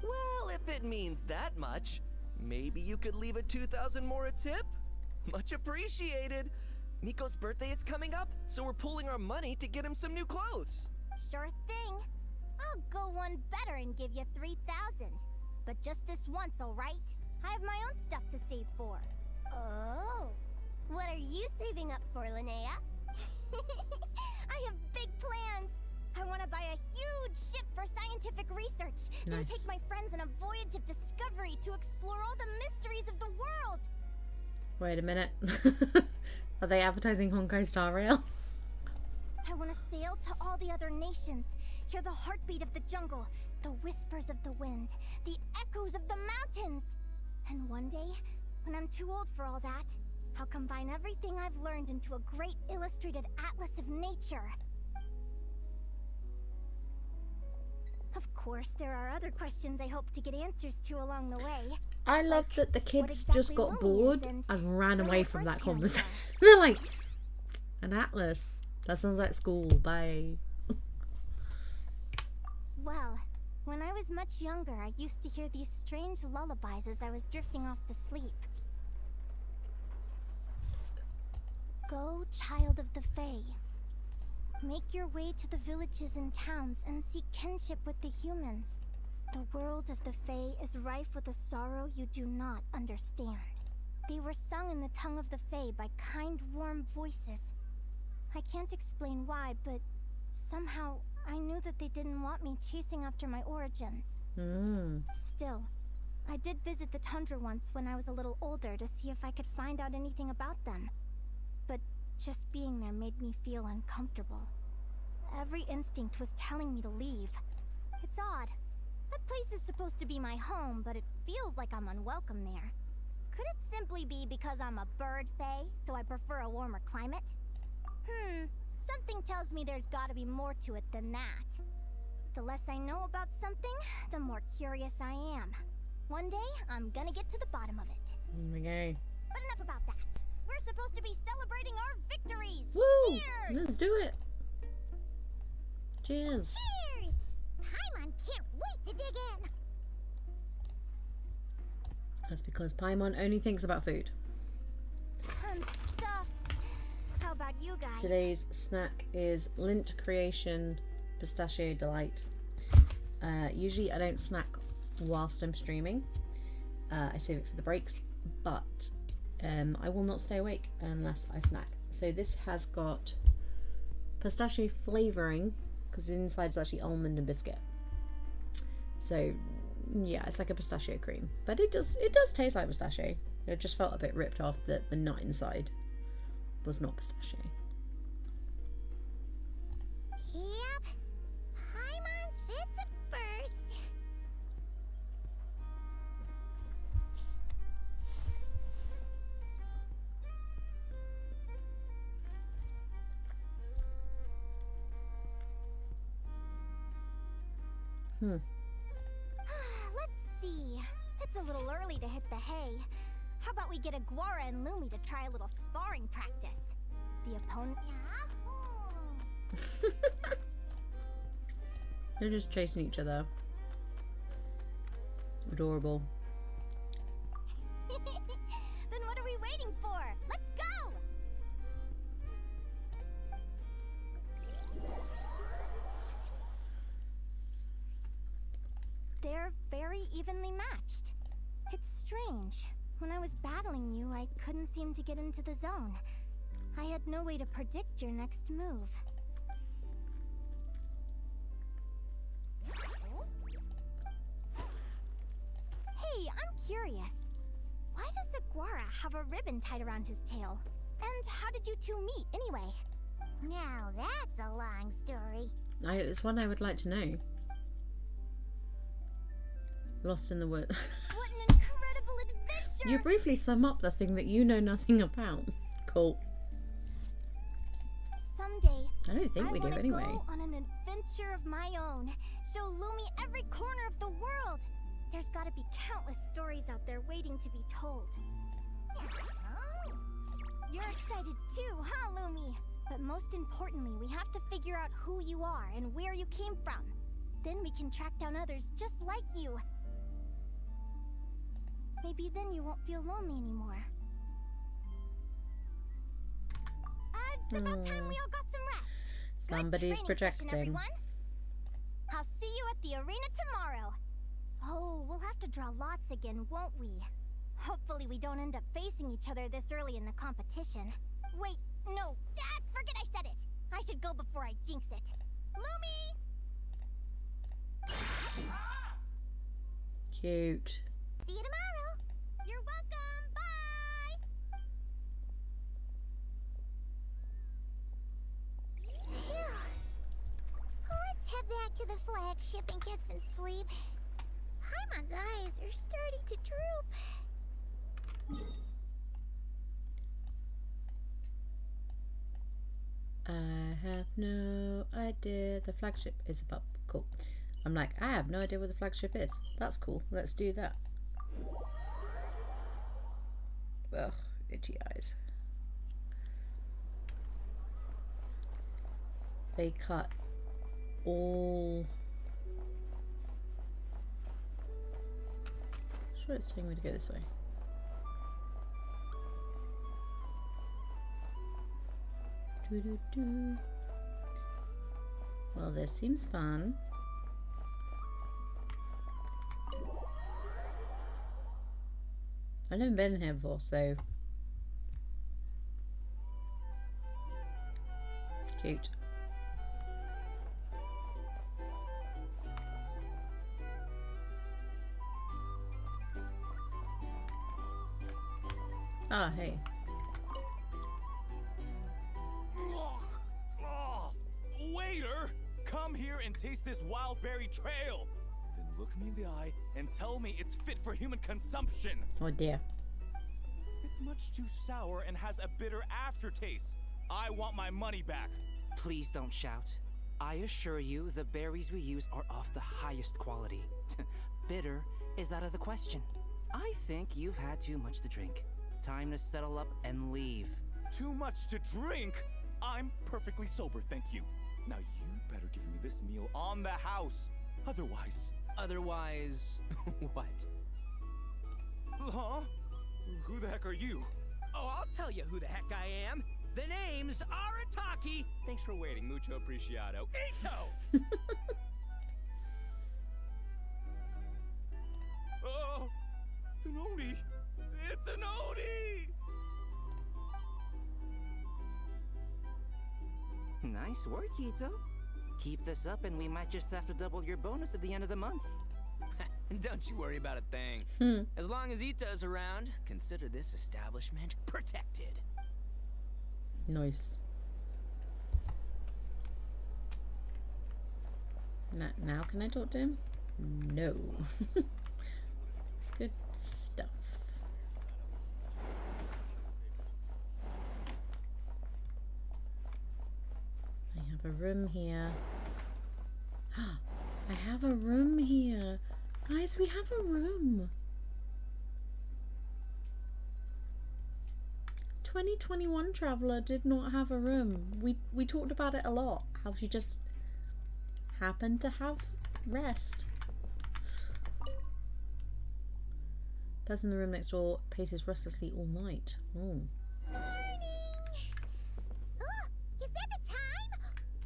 Well, if it means that much, maybe you could leave a 2,000 more a tip? Much appreciated. Miko's birthday is coming up, so we're pooling our money to get him some new clothes. Sure thing. I'll go one better and give you 3,000. But just this once, alright? I have my own stuff to save for. Oh. What are you saving up for, Linnea? I have big plans. I want to buy a huge ship for scientific research. Then take my friends on a voyage of discovery to explore all the mysteries of the world. Wait a minute. Are they advertising Honkai Star Rail? I want to sail to all the other nations, hear the heartbeat of the jungle, the whispers of the wind, the echoes of the mountains. And one day, when I'm too old for all that, I'll combine everything I've learned into a great illustrated atlas of nature. Of course, there are other questions I hope to get answers to along the way. I love that the kids just got bored and ran away from that conversation. are. They're like, an atlas. That sounds like school. Bye. Well, when I was much younger, I used to hear these strange lullabies as I was drifting off to sleep. Go, child of the Fae. Make your way to the villages and towns and seek kinship with the humans. The world of the Fae is rife with a sorrow you do not understand. They were sung in the tongue of the Fae by kind, warm voices. I can't explain why, but somehow I knew that they didn't want me chasing after my origins. Still, I did visit the tundra once when I was a little older to see if I could find out anything about them. But just being there made me feel uncomfortable. Every instinct was telling me to leave. It's odd. That place is supposed to be my home, but it feels like I'm unwelcome there. Could it simply be because I'm a bird fae, so I prefer a warmer climate? Something tells me there's gotta be more to it than that. The less I know about something, the more curious I am. One day, I'm gonna get to the bottom of it. Here we go. But enough about that. We're supposed to be celebrating our victories! Woo! Cheers! Let's do it! Cheers! Cheers! Paimon can't wait to dig in! That's because Paimon only thinks about food. I'm stuffed. How about you guys? Today's snack is Lint Creation Pistachio Delight. Usually I don't snack whilst I'm streaming. I save it for the breaks, but I will not stay awake unless I snack. So this has got pistachio flavouring, because the inside is actually almond and biscuit. So yeah, it's like a pistachio cream, but it does taste like pistachio. It just felt a bit ripped off that the nut inside was not pistachio. Yep. Paimon's fit to burst. Let's see. It's a little early to hit the hay. How about we get Aguara and Lumi to try a little sparring practice? The opponent. They're just chasing each other. Adorable. Then what are we waiting for? Let's go! They're very evenly matched. It's strange. When I was battling you, I couldn't seem to get into the zone. I had no way to predict your next move. Hey, I'm curious. Why does Aguara have a ribbon tied around his tail? And how did you two meet, anyway? Now that's a long story. It's one I would like to know. Lost in the Woods. What an incredible adventure! You briefly sum up the thing that you know nothing about. Cool. Someday, I don't think we do wanna anyway. go on an adventure of my own. Show Lumi every corner of the world. There's gotta be countless stories out there waiting to be told. You're excited too, huh, Lumi? But most importantly, we have to figure out who you are and where you came from. Then we can track down others just like you. Maybe then you won't feel lonely anymore. It's about time we all got some rest. Good Somebody's training projecting. session, everyone. I'll see you at the arena tomorrow. Oh, we'll have to draw lots again, won't we? Hopefully we don't end up facing each other this early in the competition. Wait, no, forget I said it. I should go before I jinx it. Lumi! Cute. See you tomorrow. You're welcome. Bye. Phew. Let's head back to the flagship and get some sleep. Paimon's eyes are starting to droop. I have no idea. The flagship is above. Cool. I'm like, I have no idea where the flagship is. That's cool. Let's do that. Ugh, itchy eyes. They cut all. Sure, it's telling me to go this way. Doo-doo-doo. Well, this seems fun. I've never been here before, so cute. Ah, hey. Waiter, come here and taste this wild berry trail. Then look me in the eye and tell me it's fit for human consumption. Oh dear. It's much too sour and has a bitter aftertaste. I want my money back. Please don't shout. I assure you, the berries we use are of the highest quality. Bitter is out of the question. I think you've had too much to drink. Time to settle up and leave. Too much to drink? I'm perfectly sober, thank you. Now you better give me this meal on the house. Otherwise... Otherwise... what? Huh? Who the heck are you? Oh, I'll tell you who the heck I am. The name's Arataki. Thanks for waiting, mucho apreciado. Ito! Oh, an Oni! It's an Oni! Nice work, Ito. Keep this up and we might just have to double your bonus at the end of the month. Don't you worry about a thing. As long as Ito's around, consider this establishment protected. Nice. Now can I talk to him? No. Good stuff. I have a room here. I have a room here. Guys, we have a room. 2021 Traveler did not have a room. We talked about it a lot. How she just happened to have rest. Person in the room next door paces restlessly all night. Oh. Morning! Oh, is that the time?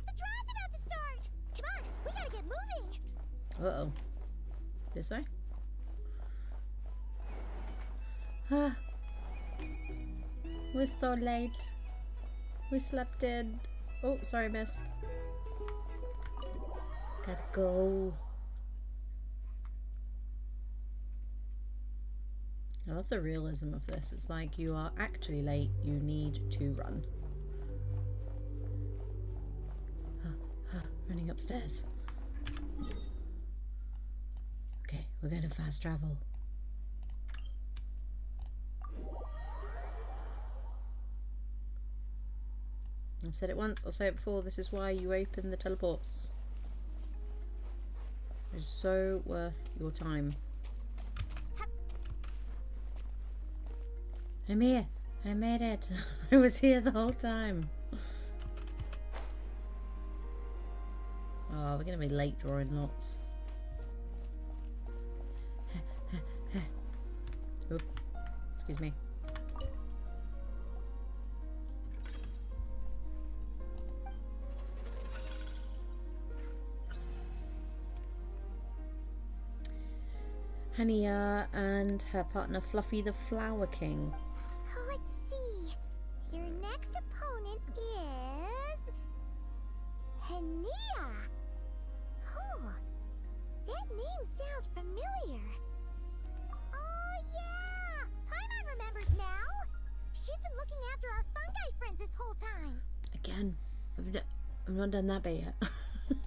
The draw's about to start! Come on, we gotta get moving! Uh-oh. This way? Ah. We're so late. We slept in. Oh, sorry, miss. Gotta go. I love the realism of this. It's like you are actually late. You need to run. Running upstairs. Okay, we're going to fast travel. I've said it once, I'll say it before, this is why you open the teleports. It's so worth your time. I'm here. I made it. I was here the whole time. Oh, we're going to be late drawing lots. Oop. Excuse me. Hania and her partner Fluffy the Flower King. Let's see. Your next opponent is... Hania. Oh, that name sounds familiar. Oh, yeah! Paimon remembers now. She's been looking after our fungi friends this whole time. Again, I've not done that bit yet. Who do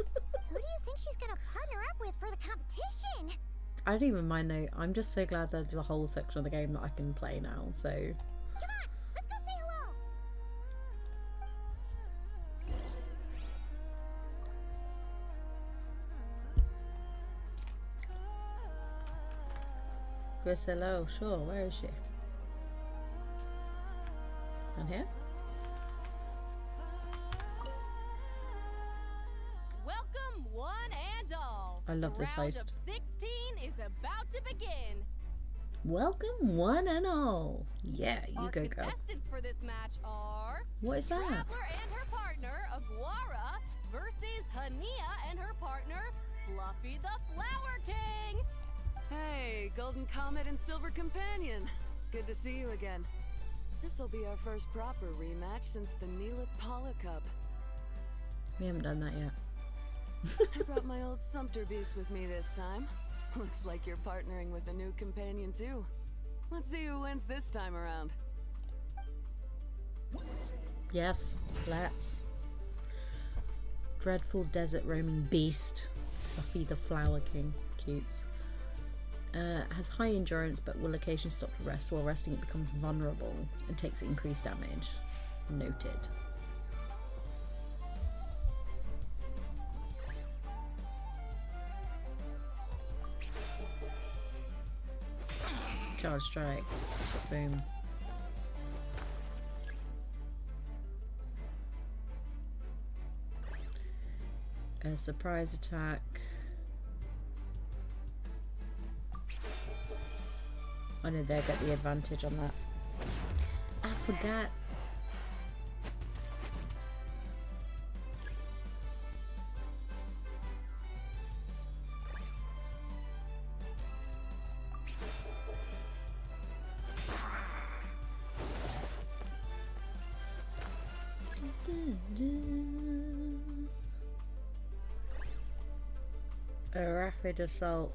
you think she's gonna partner up with for the competition? I don't even mind though. I'm just so glad there's a whole section of the game that I can play now, so... Come on, let's go say hello! Go say hello, sure. Where is she? Down here? Welcome, one and all. I love this Round host. of 16 is about to begin. Welcome one and all. Yeah, you Our go girl. contestants for this match are What is that? Traveler and her partner, Aguara, versus Hania and her partner, Fluffy the Flower King. Hey, Golden Comet and Silver Companion. Good to see you again. This'll be our first proper rematch since the Neela Paula Cup. We haven't done that yet. I brought my old Sumpter Beast with me this time. Looks like you're partnering with a new companion too. Let's see who wins this time around. Yes, let's. Dreadful desert roaming beast. Fluffy the Flower King. Cutes. Has high endurance but will occasionally stop to rest. While resting it becomes vulnerable and takes increased damage. Noted. Charge strike. Boom. A surprise attack. Oh no, they get the advantage on that. I forgot. A rapid assault.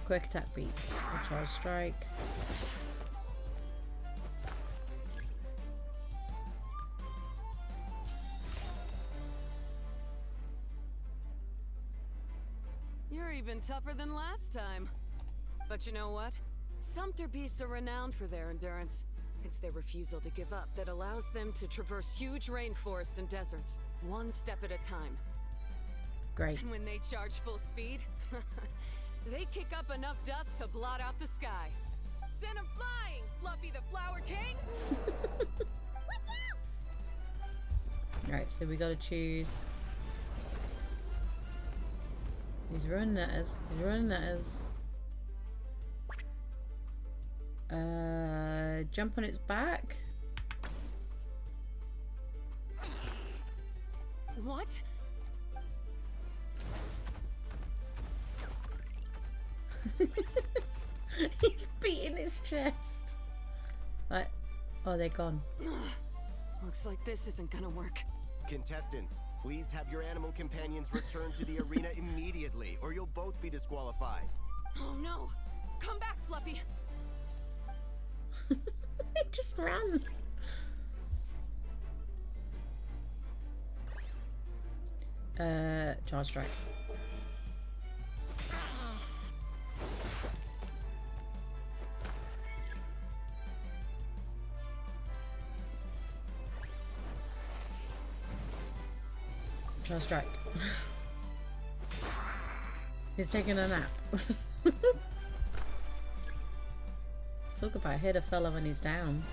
Quick attack beats. A charge strike. You're even tougher than last time. But you know what? Sumpter beasts are renowned for their endurance. It's their refusal to give up that allows them to traverse huge rainforests and deserts, one step at a time. Great. And when they charge full speed, they kick up enough dust to blot out the sky. Send 'em flying, Fluffy the Flower King! Watch out! Alright, so we gotta choose. He's running at us. He's running at us. Jump on its back. What? He's beating his chest. Right. Oh, they're gone. Looks like this isn't gonna work. Contestants, please have your animal companions return to the arena immediately, or you'll both be disqualified. Oh no! Come back, Fluffy! They just ran. Charge strike. Charge strike. He's taking a nap. Talk about hit a fella when he's down.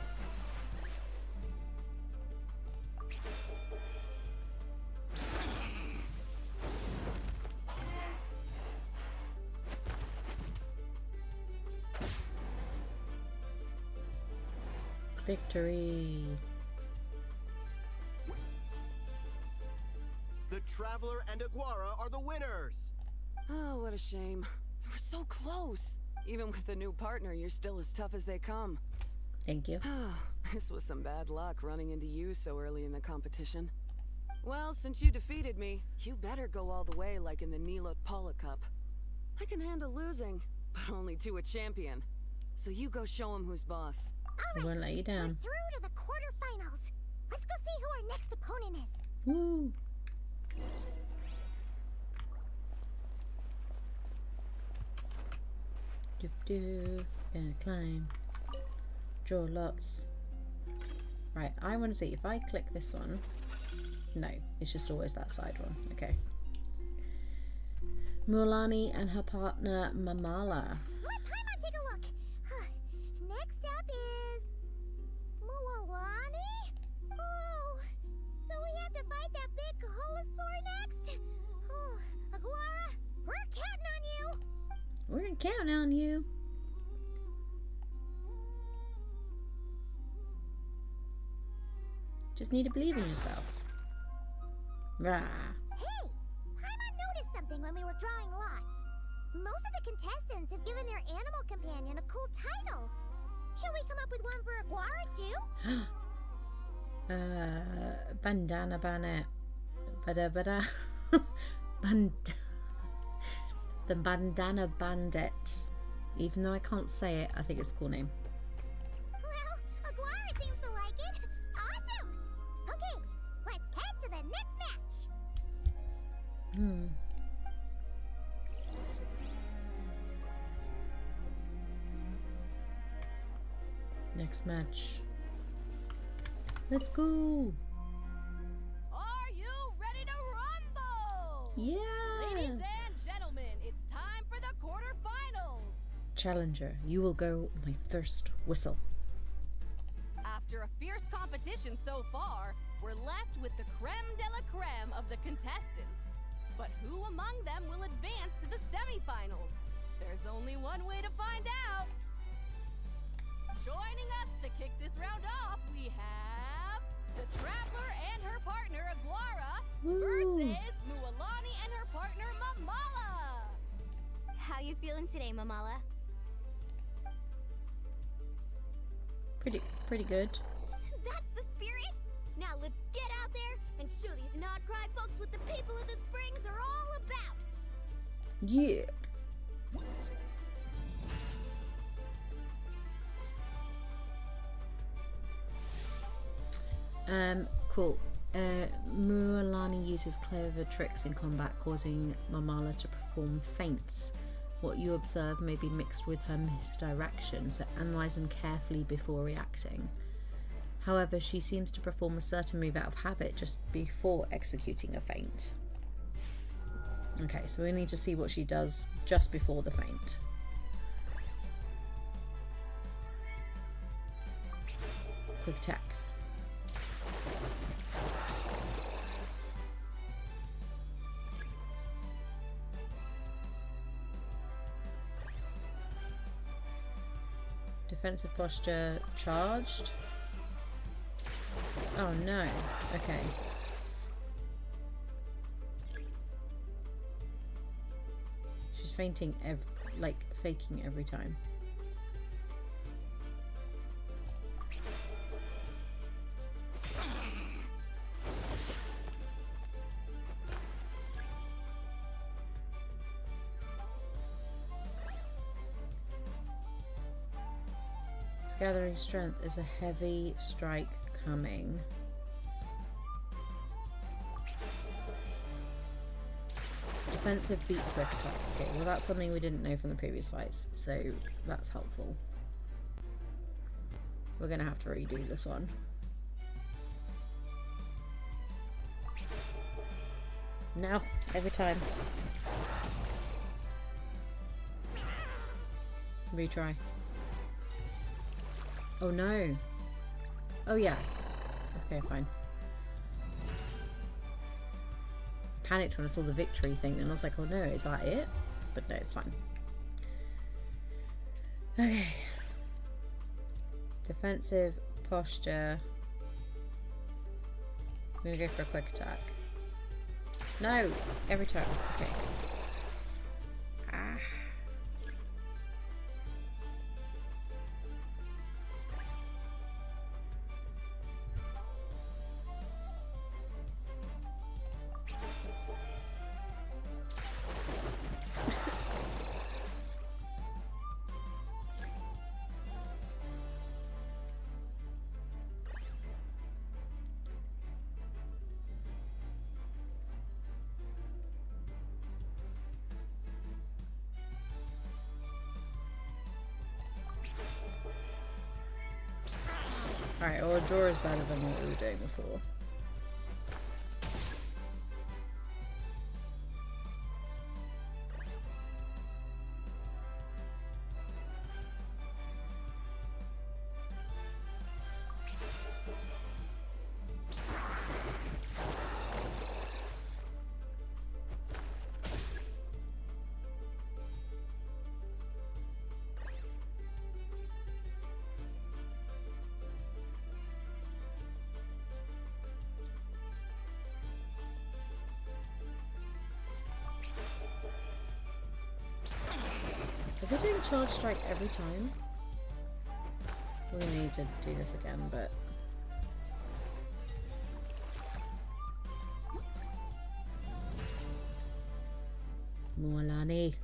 Victory. The Traveler and Aguara are the winners! Oh, what a shame. You were so close. Even with a new partner, you're still as tough as they come. Thank you. This was some bad luck running into you so early in the competition. Well, since you defeated me, you better go all the way like in the Nilot Paula Cup. I can handle losing, but only to a champion. So you go show him who's boss. I won't let you down. We're through to the quarterfinals. Let's go see who our next opponent is. Woo! Doop doo. Gonna climb. Draw lots. Right, I want to see if I click this one. No, it's just always that side one. Okay. Mulani and her partner Mamala. Come on, take a look. Next up is Mulani. Oh, so we have to fight that big Holosaur next. Oh, Aguara, we're counting on you. We're counting on you. Just need to believe in yourself. Rah. Hey, Paimon noticed something when we were drawing lots. Most of the contestants have given their animal companion a cool title. Shall we come up with one for Aguara too? Bandana Bannet. Bada. The Bandana Bandit. Even though I can't say it, I think it's a cool name. Well, Aguara seems to like it. Awesome! Okay, let's head to the next match. Next match. Let's go! Are you ready to rumble? Yeah! Ladies and gentlemen, it's time for the quarterfinals. Challenger, you will go on my first whistle. After a fierce competition so far, we're left with the creme de la creme of the contestants. But who among them will advance to the semifinals? There's only one way to find out. Joining us to kick this round off, we have the Traveler and her partner Aguara versus Mualani and her partner Mamala. How you feeling today, Mamala? Pretty good. That's the spirit! Now let's get out there and show these Nod-Krai folks what the people of the Springs are all about! Yeah! Cool. Mualani uses clever tricks in combat, causing Mamala to perform feints. What you observe may be mixed with her misdirection, so analyze them carefully before reacting. However, she seems to perform a certain move out of habit just before executing a feint. Okay, so we need to see what she does just before the feint. Quick attack. Defensive posture charged. Oh no. Okay. She's fainting like faking every time. Gathering strength is a heavy strike coming. Defensive beats quick attack. Okay, well that's something we didn't know from the previous fights, so that's helpful. We're gonna have to redo this one. Now, every time. Retry. Oh no. Oh yeah. Okay, fine. Panicked when I saw the victory thing, and I was like, oh no, is that it? But no, it's fine. Okay. Defensive posture. I'm gonna go for a quick attack. No! Every time. Okay. Ah. Alright, well, a draw is better than what we were doing before. Are we doing charge strike every time? We're gonna need to do this again, but... Mualani.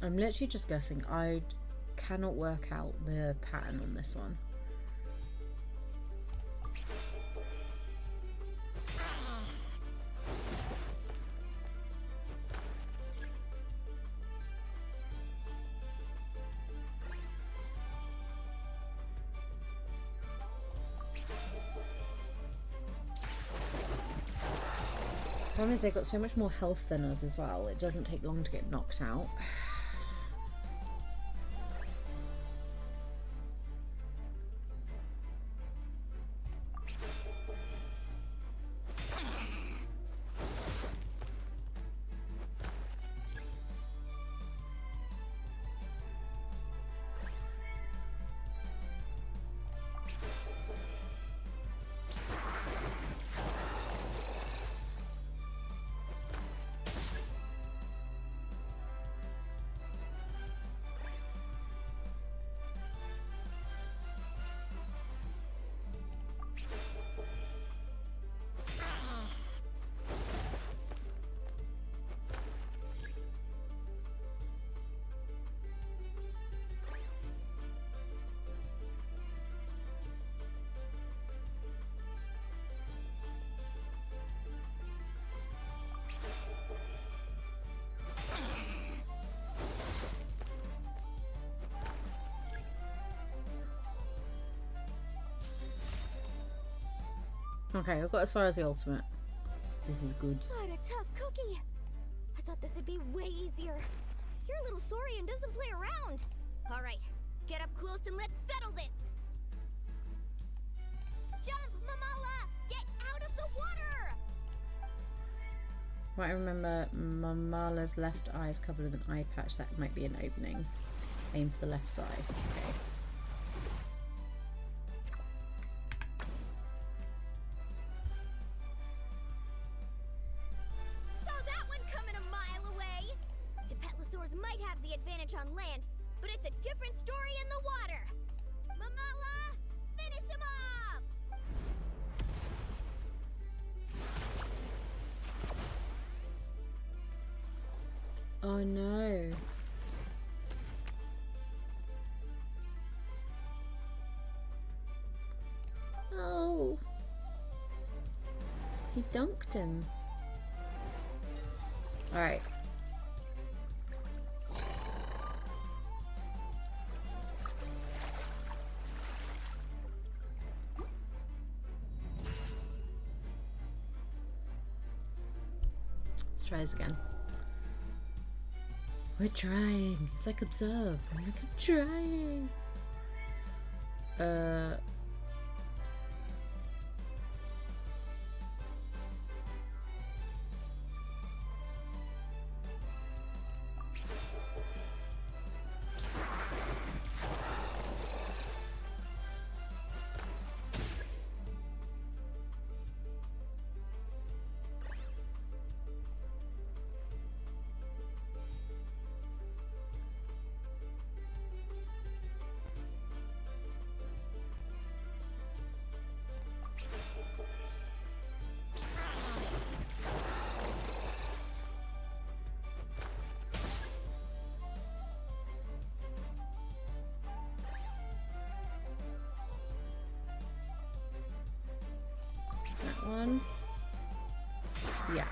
I'm literally just guessing. I cannot work out the pattern on this one. Problem is, they've got so much more health than us as well. It doesn't take long to get knocked out. Okay, I've got as far as the ultimate. This is good. What a tough cookie. I thought this would be way easier. Your little Saurian doesn't play around. All right, get up close and let's settle this. Jump, Mamala! Get out of the water! Right, I remember Mamala's left eye is covered with an eye patch. That might be an opening. Aim for the left side. Okay. On land, but it's a different story in the water. Mamala, finish him off! Oh no. Oh. He dunked him. Alright. Try this again. We're trying. It's like observe. I'm like, I'm trying. That one. Yeah.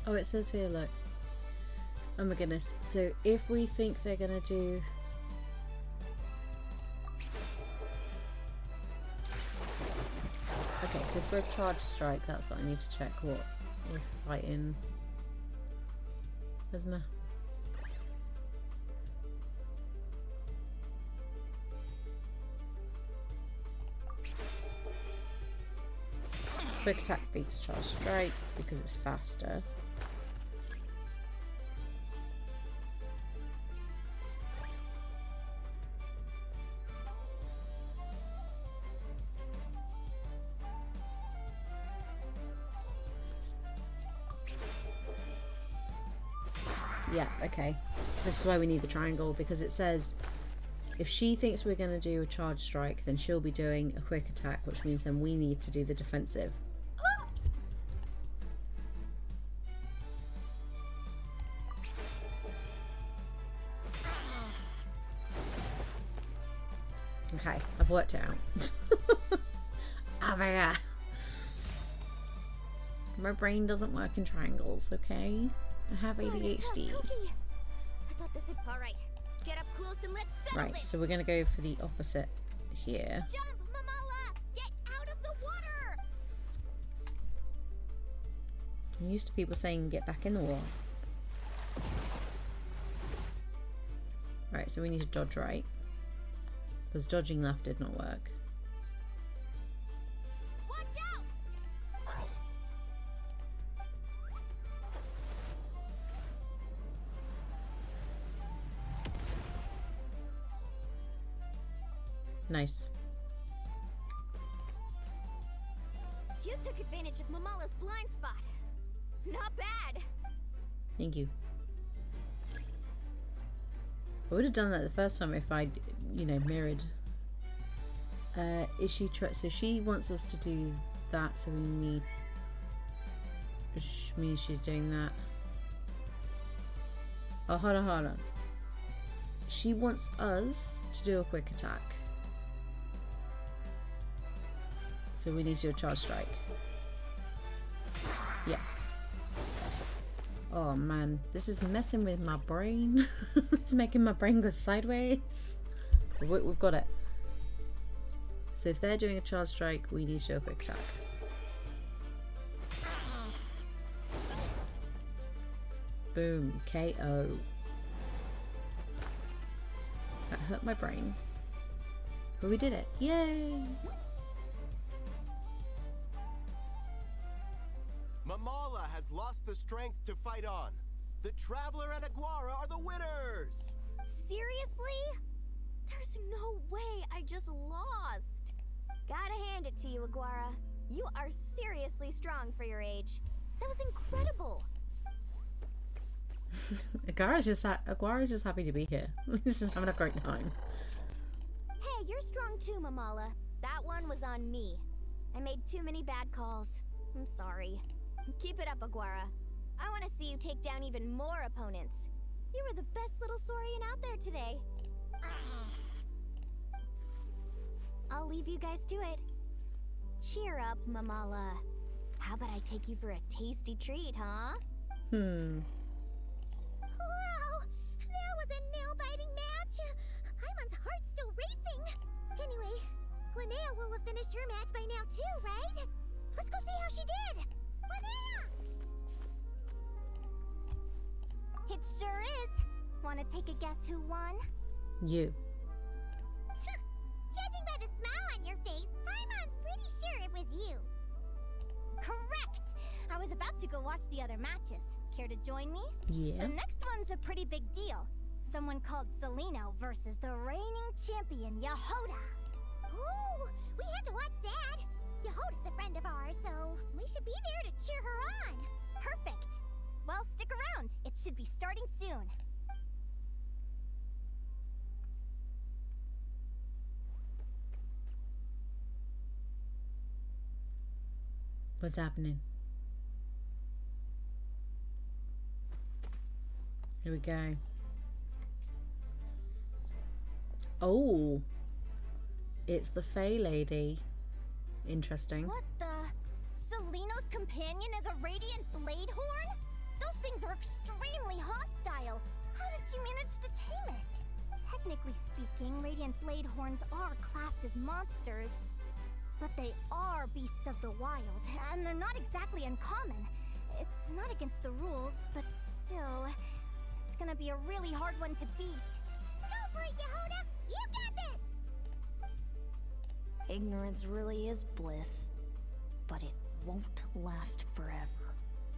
Oh, it says here, look. Oh my goodness. So if we think they're gonna do... Okay, so for a charge strike, that's what I need to check what we're fighting. Where's my... Quick attack beats charge strike because it's faster. Yeah, okay. This is why we need the triangle, because it says if she thinks we're going to do a charge strike, then she'll be doing a quick attack, which means then we need to do the defensive. Okay, I've worked it out. Oh my god. My brain doesn't work in triangles, okay? I have ADHD. I thought this would... All right, get up close and let's settle Right, this. so we're gonna go for the opposite here. Jump, Mamala! Get out of the water! I'm used to people saying get back in the water. Right, so we need to dodge right. Because dodging left did not work. Watch out! Nice. You took advantage of Mamala's blind spot. Not bad. Thank you. I would have done that the first time if I'd, you know, mirrored. Is she so she wants us to do that, so we need, which means she's doing that. Oh, hold on. She wants us to do a quick attack. So we need to do a charge strike. Yes. Oh man, this is messing with my brain. It's making my brain go sideways. We've got it. So if they're doing a charge strike, we need to do a quick attack. Boom, KO. That hurt my brain. But we did it. Yay! Mamala has lost the strength to fight on. The Traveler and Aguara are the winners! Seriously? There's no way I just lost. Gotta hand it to you, Aguara. You are seriously strong for your age. That was incredible. Aguara's just happy to be here. He's just having a great time. Hey, you're strong too, Mamala. That one was on me. I made too many bad calls. I'm sorry. Keep it up, Aguara. I want to see you take down even more opponents. You were the best little Saurian out there today. I'll leave you guys to it. Cheer up, Mamala. How about I take you for a tasty treat, huh? Hmm. Wow! That was a nail-biting match! Hyman's heart's still racing! Anyway, Linnea will have finished your match by now too, right? Let's go see how she did! Linnea! It sure is! Wanna take a guess who won? You. Judging by the smile on your face, Hyman's pretty sure it was you. Correct! I was about to go watch the other matches. Care to join me? Yeah. The next one's a pretty big deal. Someone called Celino versus the reigning champion, Yehoda. Ooh, we have to watch that. Yehoda's a friend of ours, so we should be there to cheer her on. Perfect. Well, stick around. It should be starting soon. What's happening? Here we go. Oh, it's the Fae lady. Interesting. What the? Celino's companion is a radiant blade horn? Those things are extremely hostile. How did you manage to tame it? Technically speaking, radiant blade horns are classed as monsters. But they are beasts of the wild, and they're not exactly uncommon. It's not against the rules, but still, it's gonna be a really hard one to beat. Go for it, Yehoda! You got this! Ignorance really is bliss, but it won't last forever.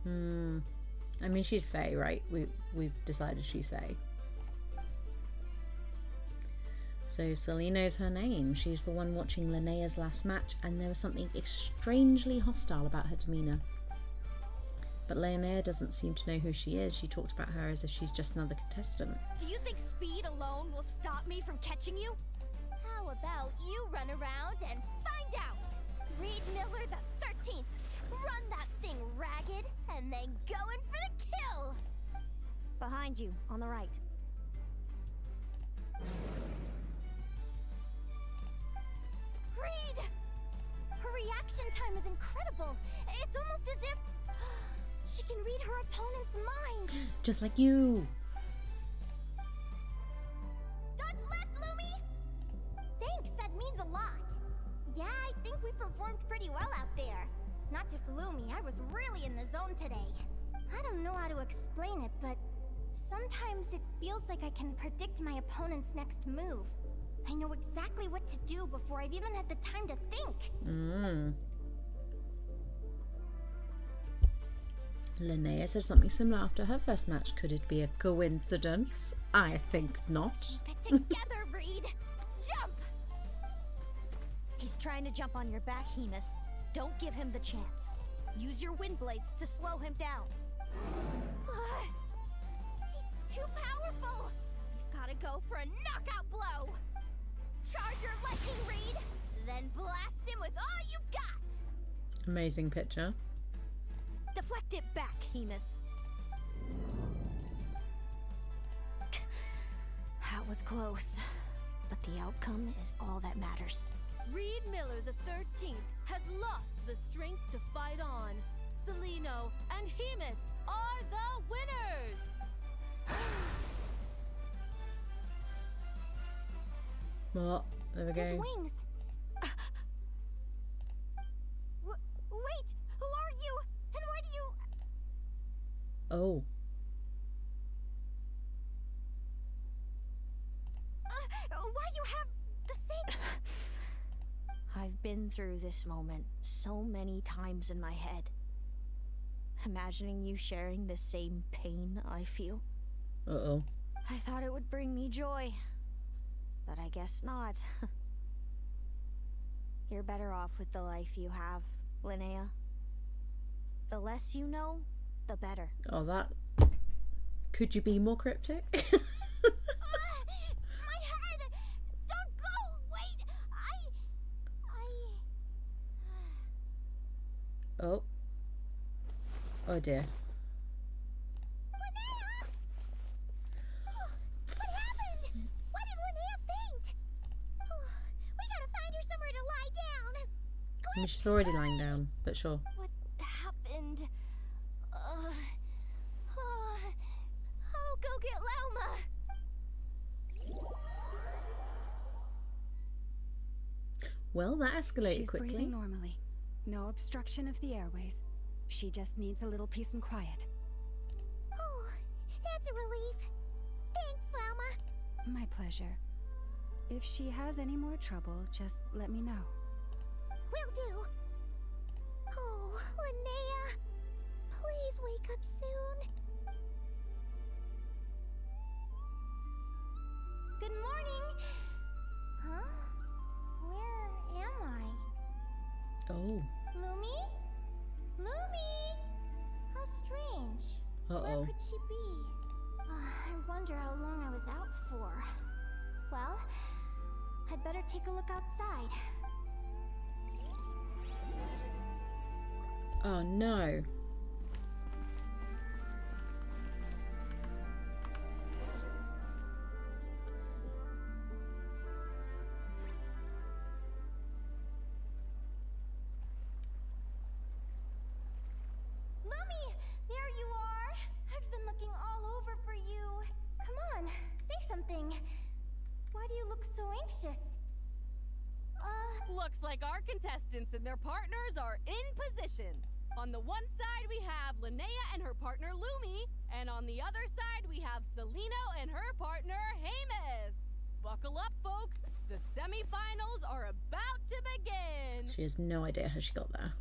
I mean, she's Fae, right? We've decided she's Fae. So Celino's her name. She's the one watching Linnea's last match, and there was something strangely hostile about her demeanor. But Linnea doesn't seem to know who she is. She talked about her as if she's just another contestant. Do you think speed alone will stop me from catching you? How about you run around and find out? Reed Miller the 13th. Run that thing ragged and then go in for the kill. Behind you, on the right. Reed! Her reaction time is incredible. It's almost as if she can read her opponent's mind. Just like you. Dodge left, Lumi! Thanks, that means a lot. Yeah, I think we performed pretty well out there. Not just Lumi, I was really in the zone today. I don't know how to explain it, but sometimes it feels like I can predict my opponent's next move. I know exactly what to do before I've even had the time to think. Linnea said something similar after her first match. Could it be a coincidence? I think not. Keep it together, Reed! Jump! He's trying to jump on your back, Hiisi. Don't give him the chance. Use your wind blades to slow him down. He's too powerful! We've gotta go for a knockout blow! Charge your lightning, Reed! Then blast him with all you've got! Amazing picture. Deflect it back, Hiisi. That was close, but the outcome is all that matters. Reed Miller the 13th has lost the strength to fight on. Celino and Hiisi are the winners! What? There we His go. wings! Wait! Who are you? And why do you... Oh. why you have the same... I've been through this moment so many times in my head. Imagining you sharing the same pain I feel. Uh-oh. I thought it would bring me joy, but I guess not. You're better off with the life you have, Linnea. The less you know, the better. Oh, that... Could you be more cryptic? My head! Don't go! Wait! Oh. Oh dear. Linnea! What happened? Why did Linnea faint? We gotta find her somewhere to lie down. I mean, she's already lying down, but sure. What happened? Oh, go get Lauma. Well, that escalated She's quickly. breathing normally. No obstruction of the airways. She just needs a little peace and quiet. Oh, that's a relief. Thanks, Lauma. My pleasure. If she has any more trouble, just let me know. Will do. Oh, Linnea. Please wake up soon. Good morning. Huh? Where am I? Oh. Lumi? Lumi? How strange. Where Uh-oh. could she be? I wonder how long I was out for. Well, I'd better take a look outside. Oh no. Lumi! There you are! I've been looking all over for you. Come on, say something. Why do you look so anxious? Looks like our contestants and their partners are in position. On the one side we have Linnea and her partner Lumi, and on the other side we have Celino and her partner Hiisi. Buckle up, folks. The semifinals are about to begin. She has no idea how she got there.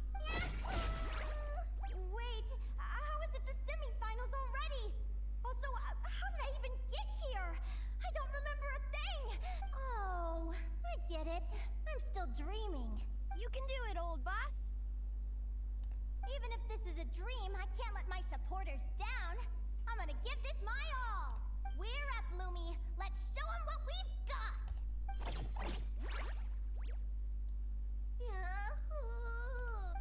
Wait, how is it the semifinals already? Also, how did I even get here? I don't remember a thing. Oh, I get it. I'm still dreaming. You can do it, old boss. Even if this is a dream, I can't let my supporters down. I'm gonna give this my all. We're up, Lumi. Let's show them what we've got.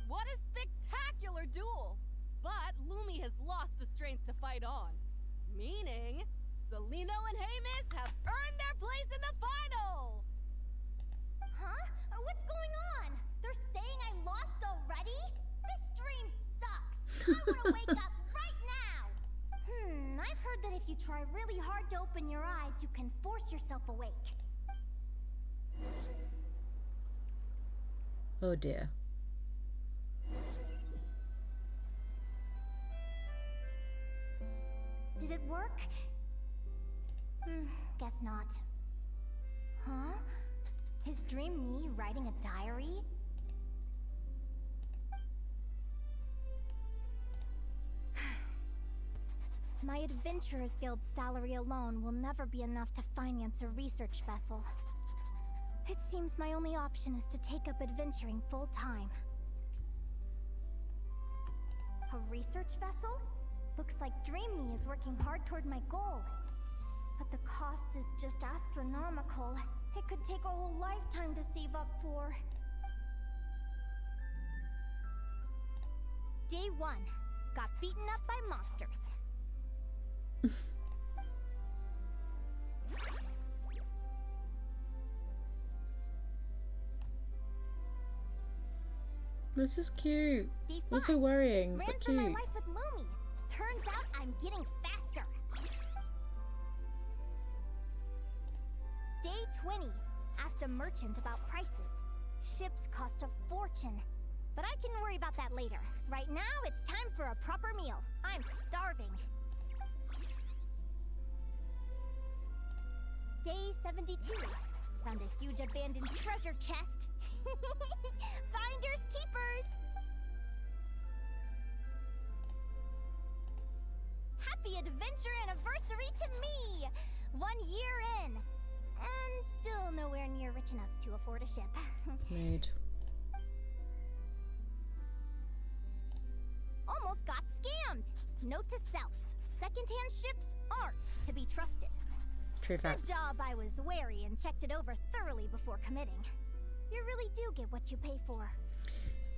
What a spectacular duel! But Lumi has lost the strength to fight on. Meaning, Celino and Hamis have earned their place in the final! Huh? What's going on? They're saying I lost already? This dream sucks. I wanna wake up right now! I've heard that if you try really hard to open your eyes, you can force yourself awake. Oh dear. Did it work? Guess not. Huh? His dream me writing a diary? My Adventurers Guild salary alone will never be enough to finance a research vessel. It seems my only option is to take up adventuring full-time. A research vessel? Looks like Dream Me is working hard toward my goal. But the cost is just astronomical. It could take a whole lifetime to save up for. Day 1. Got beaten up by monsters. This is cute. Day 5. Also worrying, Ran but for my cute. life with Lumi. Turns out I'm getting faster. Day 20. Asked a merchant about prices. Ships cost a fortune. But I can worry about that later. Right now, it's time for a proper meal. I'm starving. Day 72. Found a huge abandoned treasure chest. Finders keepers! Happy adventure anniversary to me! 1 year in. And still nowhere near rich enough to afford a ship. Mood. Almost got scammed! Note to self. Secondhand ships aren't to be trusted. True fact. Good job I was wary and checked it over thoroughly before committing. You really do get what you pay for.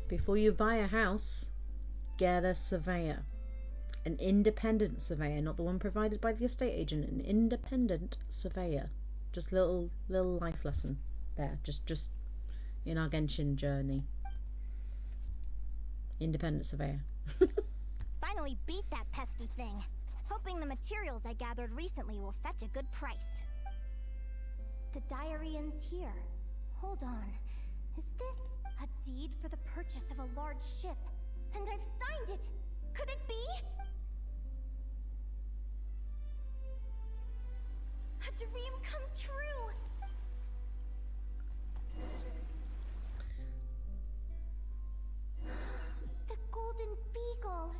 Before you buy a house, get a surveyor. An independent surveyor, not the one provided by the estate agent. An independent surveyor. Just little life lesson there. Just in our Genshin journey. Independent surveyor. Finally beat that pesky thing. Hoping the materials I gathered recently will fetch a good price. The diary ends here. Hold on. Is this a deed for the purchase of a large ship? And I've signed it! Could it be? A dream come true! The Golden Beagle!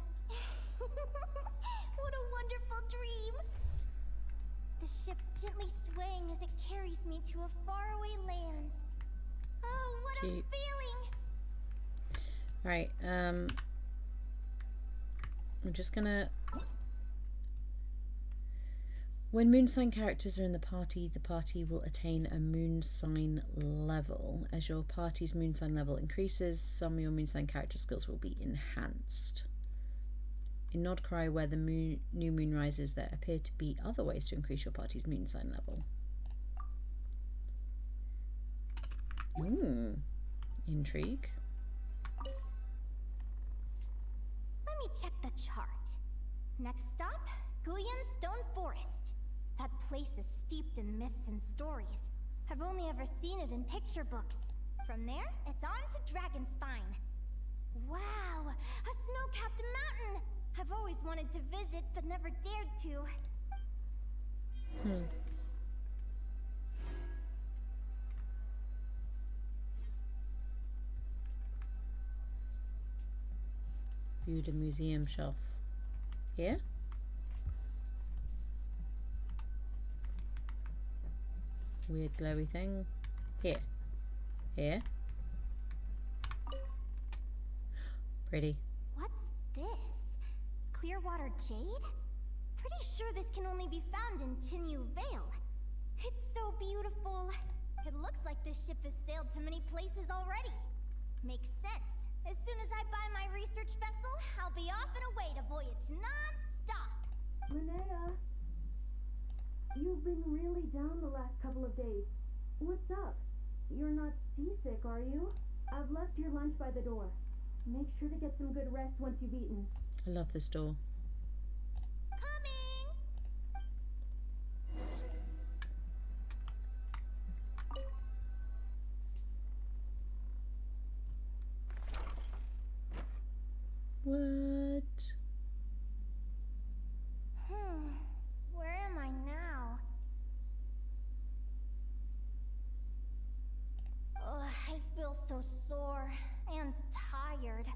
What a wonderful dream! The ship gently swaying as it carries me to a faraway land. Oh, what Cute. a feeling! Right, I'm just gonna... When moon sign characters are in the party will attain a moon sign level. As your party's moon sign level increases, some of your moon sign character skills will be enhanced. In Nod-Krai, where the new moon rises, there appear to be other ways to increase your party's moon sign level. Intrigue. Let me check the chart. Next stop, Guyan Stone Forest. That place is steeped in myths and stories. I've only ever seen it in picture books. From there, it's on to Dragonspine. Wow, a snow-capped mountain! I've always wanted to visit, but never dared to. View the museum shelf. Here? Weird glowy thing. Here. Here. Pretty. What's this? Clearwater jade? Pretty sure this can only be found in Chinyu Vale. It's so beautiful. It looks like this ship has sailed to many places already. Makes sense. As soon as I buy my research vessel, I'll be off and away to voyage non-stop. Linnea, you've been really down the last couple of days. What's up? You're not seasick, are you? I've left your lunch by the door. Make sure to get some good rest once you've eaten. I love this door. Coming! What? Where am I now? Ugh, I feel so sore and tired.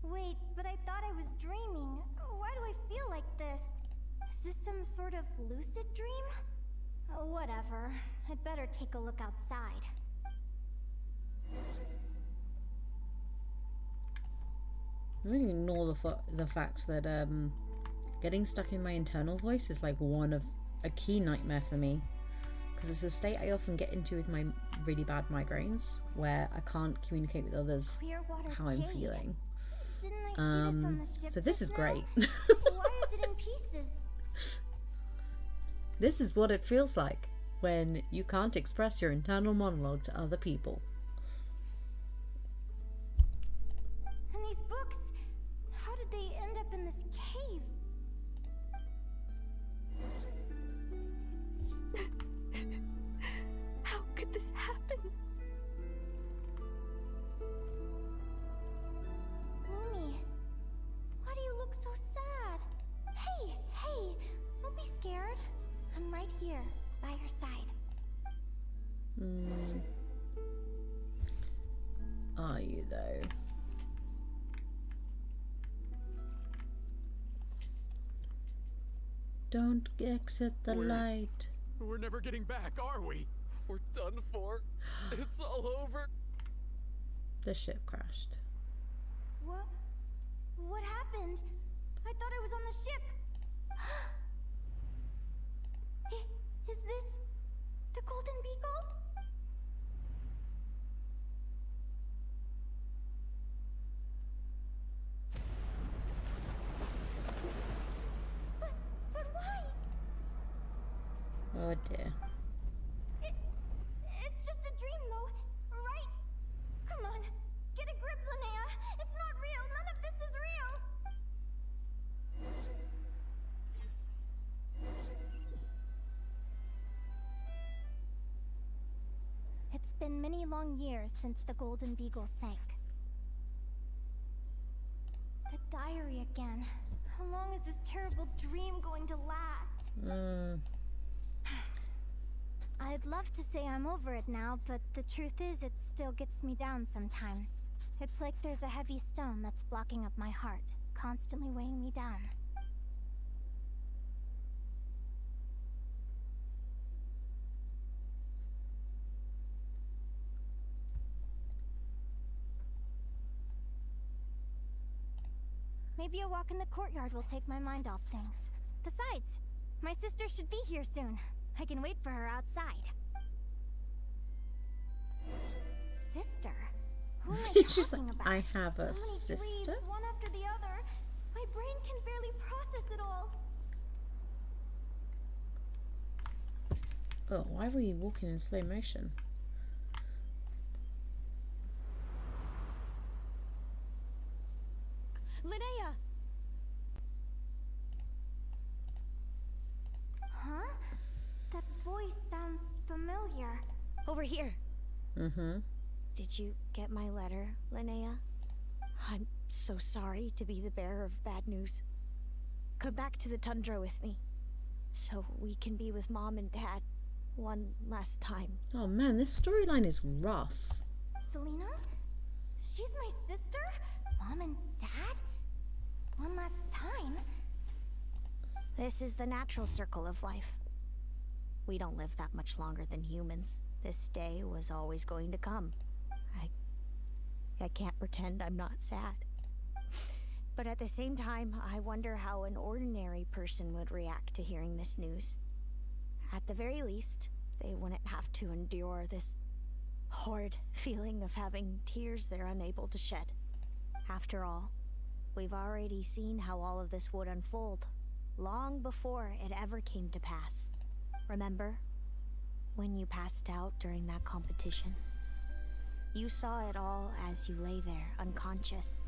Wait, but I thought I was dreaming. Why do I feel like this? Is this some sort of lucid dream? Whatever. I'd better take a look outside. I'm going to ignore the fact that getting stuck in my internal voice is like a key nightmare for me, because it's a state I often get into with my really bad migraines where I can't communicate with others how I'm feeling. Didn't I see this on the ship So this is just great. now? Why is it in pieces? This is what it feels like when you can't express your internal monologue to other people. And these books, how did they end up in this cave? How could this happen? Lumi, why do you look so sad? Hey, don't be scared. I'm right here, by your side. Are you though? Don't exit the light. We're never getting back, are we? We're done for. It's all over. The ship crashed. What happened? I thought I was on the ship. Is this the Golden Beagle? But why? Oh dear. It's just a dream though, right? Come on, get a grip, Linnea. It's not real. None of this is real. It's been many long years since the Golden Beagle sank. The diary again. How long is this terrible dream going to last? I'd love to say I'm over it now, but the truth is it still gets me down sometimes. It's like there's a heavy stone that's blocking up my heart, constantly weighing me down. Maybe a walk in the courtyard will take my mind off things. Besides, my sister should be here soon. I can wait for her outside. Sister? Who am I She's talking like, about? I have a so many sister? dreams, one after the other. My brain can barely process it all. Oh, why were you walking in slow motion? Linnea! Huh? That voice sounds familiar. Over here. Mm-hmm. Did you get my letter, Linnea? I'm so sorry to be the bearer of bad news. Come back to the tundra with me, so we can be with Mom and Dad one last time. Oh man, this storyline is rough. Selena? She's my sister? Mom and Dad? One last time? This is the natural circle of life. We don't live that much longer than humans. This day was always going to come. I can't pretend I'm not sad. But at the same time, I wonder how an ordinary person would react to hearing this news. At the very least, they wouldn't have to endure this horrid feeling of having tears they're unable to shed. After all, we've already seen how all of this would unfold, long before it ever came to pass. Remember, when you passed out during that competition? You saw it all as you lay there, unconscious.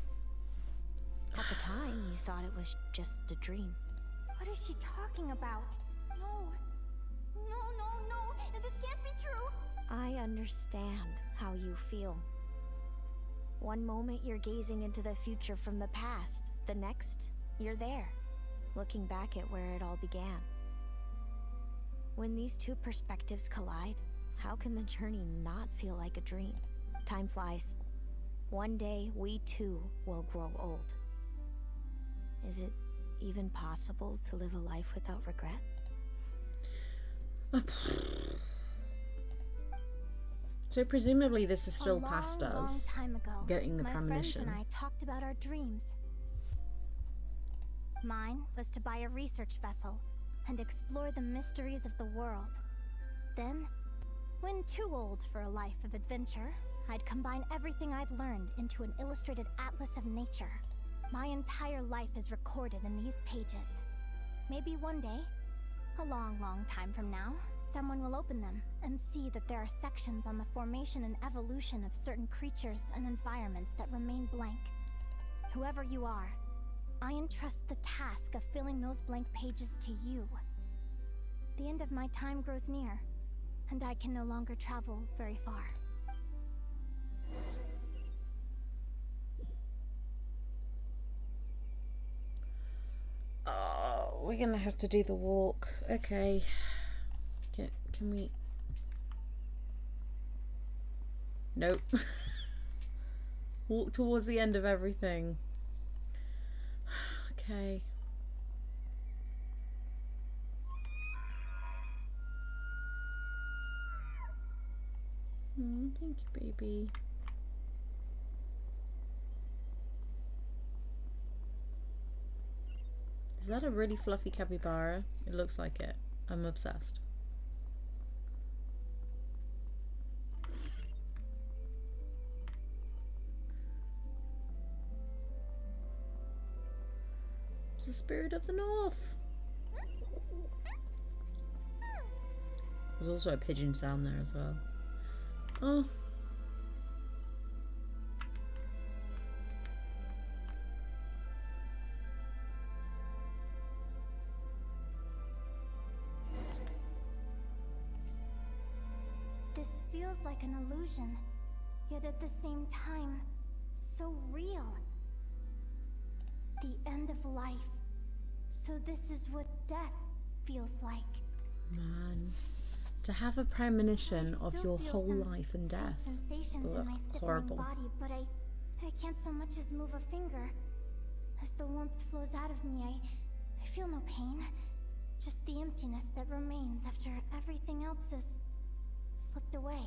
At the time, you thought it was just a dream. What is she talking about? No. This can't be true. I understand how you feel. One moment you're gazing into the future from the past. The next, you're there, looking back at where it all began. When these two perspectives collide, how can the journey not feel like a dream? Time flies. One day, we too will grow old. Is it even possible to live a life without regrets? So presumably this is still past us. A long time ago, getting the my premonition. friends and I talked about our dreams. Mine was to buy a research vessel and explore the mysteries of the world. Then, when too old for a life of adventure, I'd combine everything I'd learned into an illustrated atlas of nature. My entire life is recorded in these pages. Maybe one day, a long time from now, someone will open them and see that there are sections on the formation and evolution of certain creatures and environments that remain blank. Whoever you are, I entrust the task of filling those blank pages to you. The end of my time grows near, and I can no longer travel very far. Oh, we're gonna have to do the walk. Okay. Can we? Nope. Walk towards the end of everything. Okay. Thank you, baby. Is that a really fluffy capybara? It looks like it. I'm obsessed. It's the spirit of the north. There's also a pigeon sound there as well. Oh. This feels like an illusion, yet at the same time, so real. The end of life. So this is what death feels like. Man. To have a premonition of your whole life and death. Sensations in my horrible. stiffening body, but I can't so much as move a finger. As the warmth flows out of me, I feel no pain. Just the emptiness that remains after everything else has slipped away.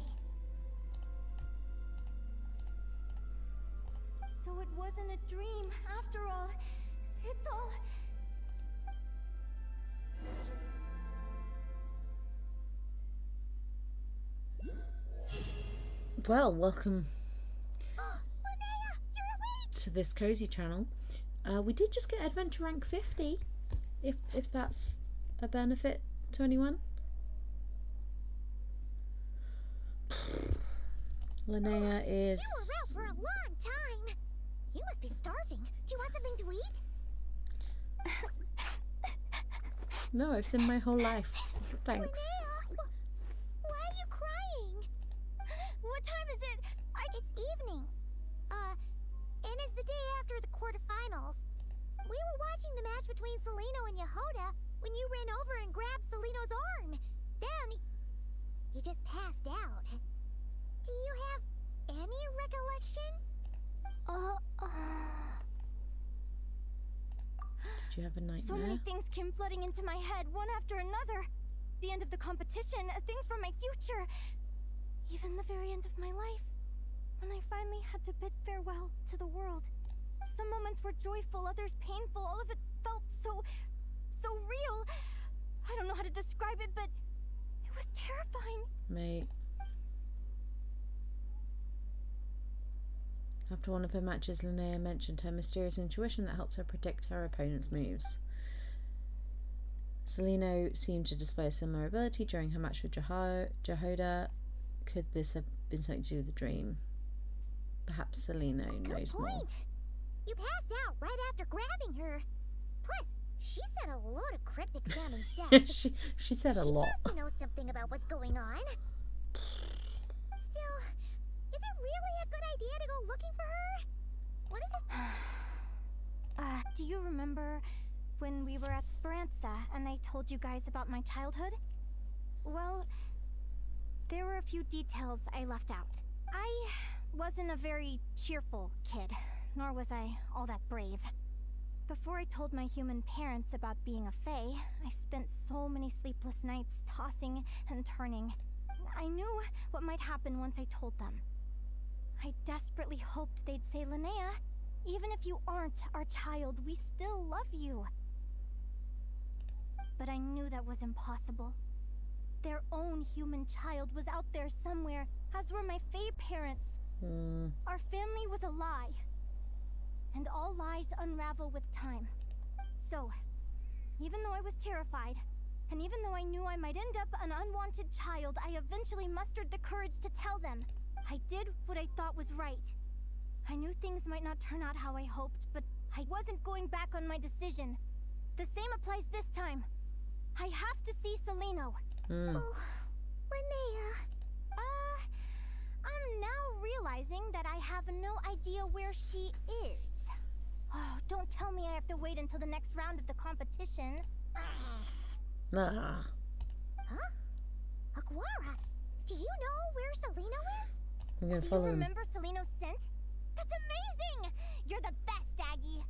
So it wasn't a dream after all. It's all... Well, welcome to this cozy channel. We did just get adventure rank 50, if that's a benefit to anyone. Linnea is... You were out for a long time. You must be starving. Do you want something to eat? No, I've seen my whole life. Thanks. Linnea, why are you crying? What time is it? It's evening. And it's the day after the quarterfinals. We were watching the match between Celino and Yehoda when you ran over and grabbed Celino's arm. Then, you just passed out. Do you have any recollection? Did you have a nightmare? So many things came flooding into my head, one after another. The end of the competition, things from my future. Even the very end of my life. When I finally had to bid farewell to the world. Some moments were joyful, others painful. All of it felt so real. I don't know how to describe it, but it was terrifying. Mate. After one of her matches, Linnea mentioned her mysterious intuition that helps her predict her opponent's moves. Celino seemed to display a similar ability during her match with Jehoda. Could this have been something to do with the dream? Perhaps Celino knows more. You passed out right after grabbing her. Plus, she said a load of cryptic sounding stuff. she said a lot. She has to know something about what's going on. Still, is it really a good idea to go looking for her? What if it's... do you remember when we were at Speranza and I told you guys about my childhood? Well, there were a few details I left out. I wasn't a very cheerful kid, nor was I all that brave. Before I told my human parents about being a fae, I spent so many sleepless nights tossing and turning. I knew what might happen once I told them. I desperately hoped they'd say, Linnea, even if you aren't our child, we still love you. But I knew that was impossible. Their own human child was out there somewhere, as were my fae parents. Our family was a lie. And all lies unravel with time. So, even though I was terrified, and even though I knew I might end up an unwanted child, I eventually mustered the courage to tell them. I did what I thought was right. I knew things might not turn out how I hoped, but I wasn't going back on my decision. The same applies this time. I have to see Celino. Oh, Linnea. I'm now realizing that I have no idea where she is. Oh, don't tell me I have to wait until the next round of the competition. Huh? Aguara, do you know where Celino is? I'm gonna follow him. Do you remember Celino's scent? That's amazing! You're the best, Aggie.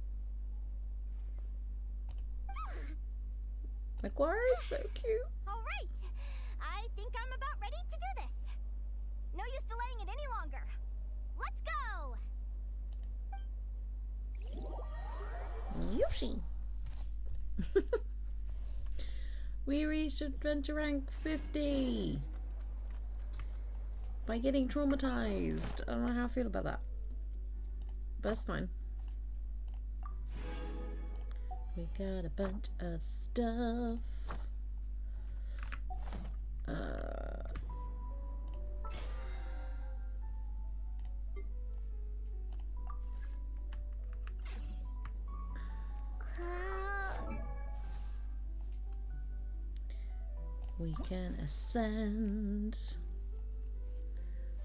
Aguara is so cute. All right. I think I'm about ready to do this. No use delaying it any longer. Let's go! Yoshi. We reached adventure rank 50 by getting traumatized. I don't know how I feel about that, but that's fine. We got a bunch of stuff. We can ascend.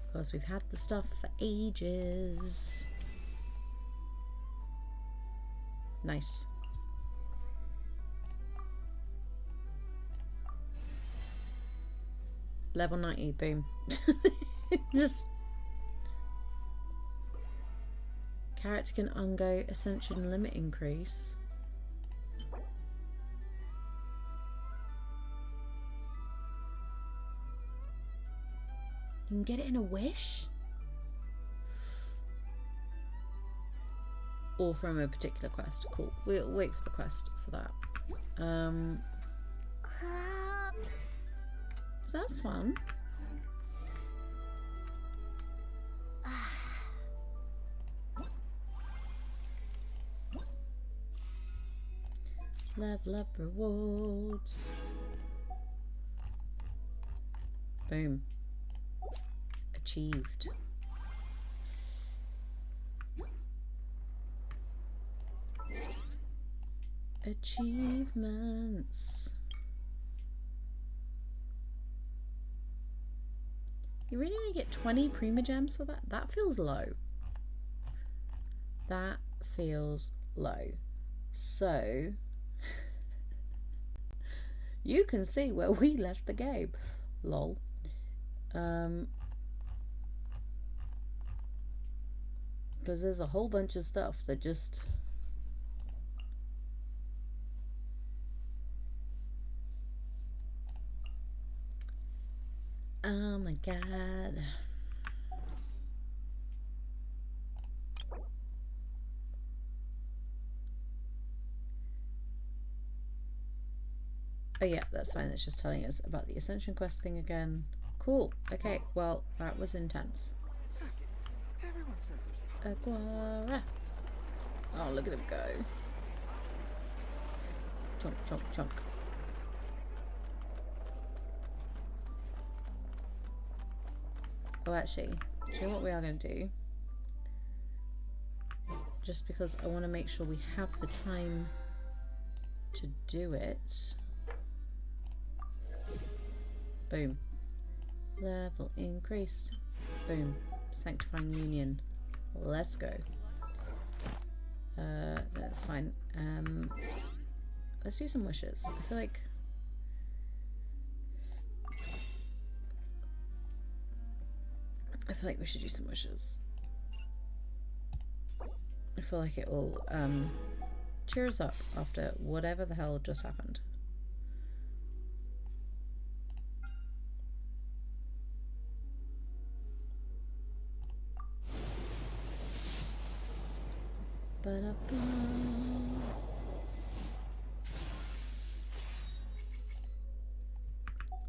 Of course, we've had the stuff for ages. Nice. Level 90, boom. Just character can undergo ascension limit increase. You can get it in a wish? Or from a particular quest. Cool. We'll wait for the quest for that. So that's fun. Level up rewards. Boom. Achieved. Achievements. You really only get 20 Prima Gems for that? That feels low. That feels low. So, you can see where we left the game. Lol. Because there's a whole bunch of stuff that just... Oh my god. Oh yeah, that's fine. It's just telling us about the Ascension quest thing again. Cool. Okay, well, that was intense. Everyone says there's Aguara. Oh, look at him go. Chunk, chunk, chunk. Oh, actually, do you know what we are going to do? Just because I want to make sure we have the time to do it. Boom. Level increased. Boom. Sanctifying Union. Let's go. That's fine. Let's do some wishes. I feel like we should do some wishes. I feel like it will cheer us up after whatever the hell just happened.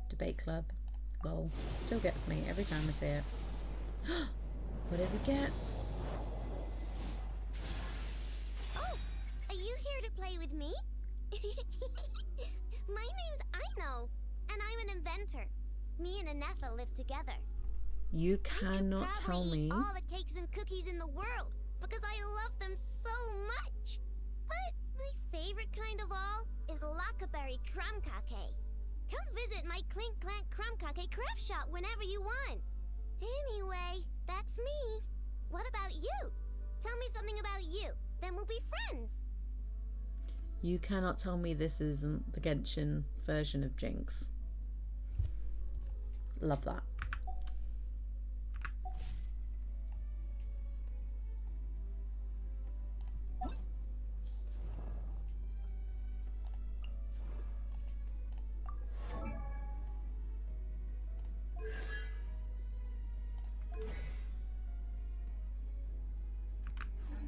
Debate club. Lol. Still gets me every time I see it. What did we get? Oh, are you here to play with me? My name's Aino, and I'm an inventor. Me and Anetha live together. You cannot tell me. Eat all the cakes and cookies in the world because I love them so much. But my favorite kind of all is Lackaberry crumb cake. Come visit my Clink Clank crumb cake craft shop whenever you want. Anyway, that's me. What about you? Tell me something about you, then we'll be friends. You cannot tell me this isn't the Genshin version of Jinx. Love that.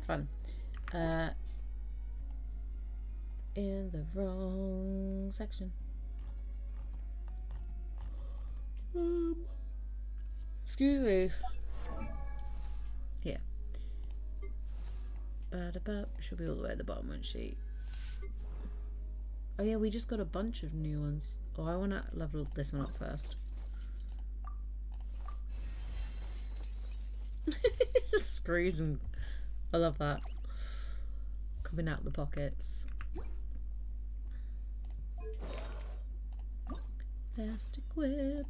Fun. In the wrong section. Excuse me. Here. She'll be all the way at the bottom, won't she? Oh yeah, we just got a bunch of new ones. Oh, I want to level this one up first. Just screws and I love that. Coming out the pockets. Fast equip.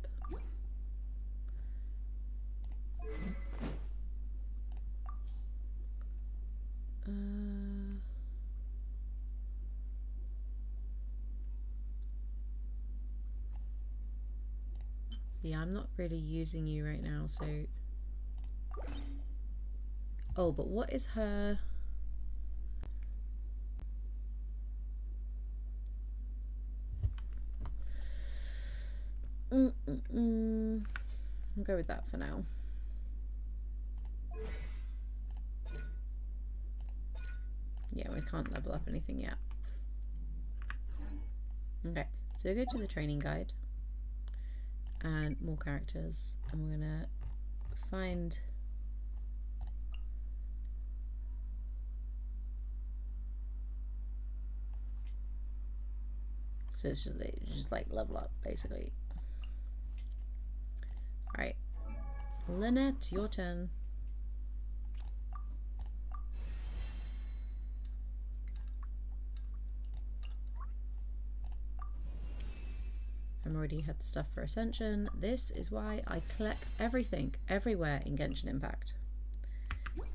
Yeah, I'm not really using you right now, so... Oh, but what is her... I'll go with that for now. Yeah, we can't level up anything yet. Okay, so we go to the training guide and more characters, and we're gonna find so it's just like level up basically. Alright, Lynette, your turn. I've already had the stuff for Ascension. This is why I collect everything, everywhere in Genshin Impact.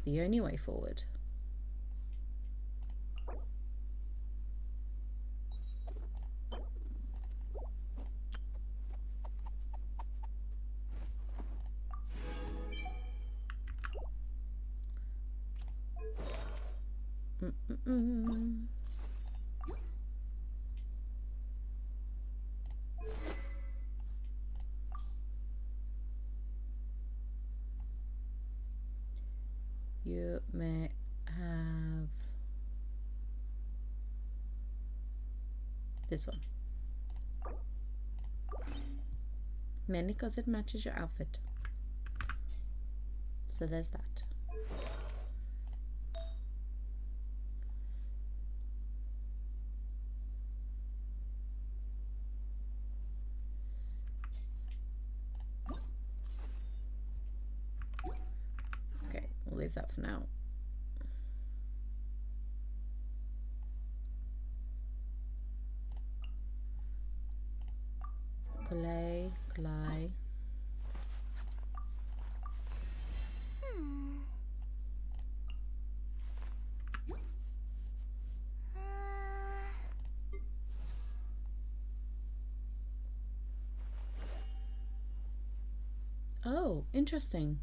The only way forward. You may have this one. Mainly because it matches your outfit. So there's that. Okay, we'll leave that for now. Klee. Oh, interesting.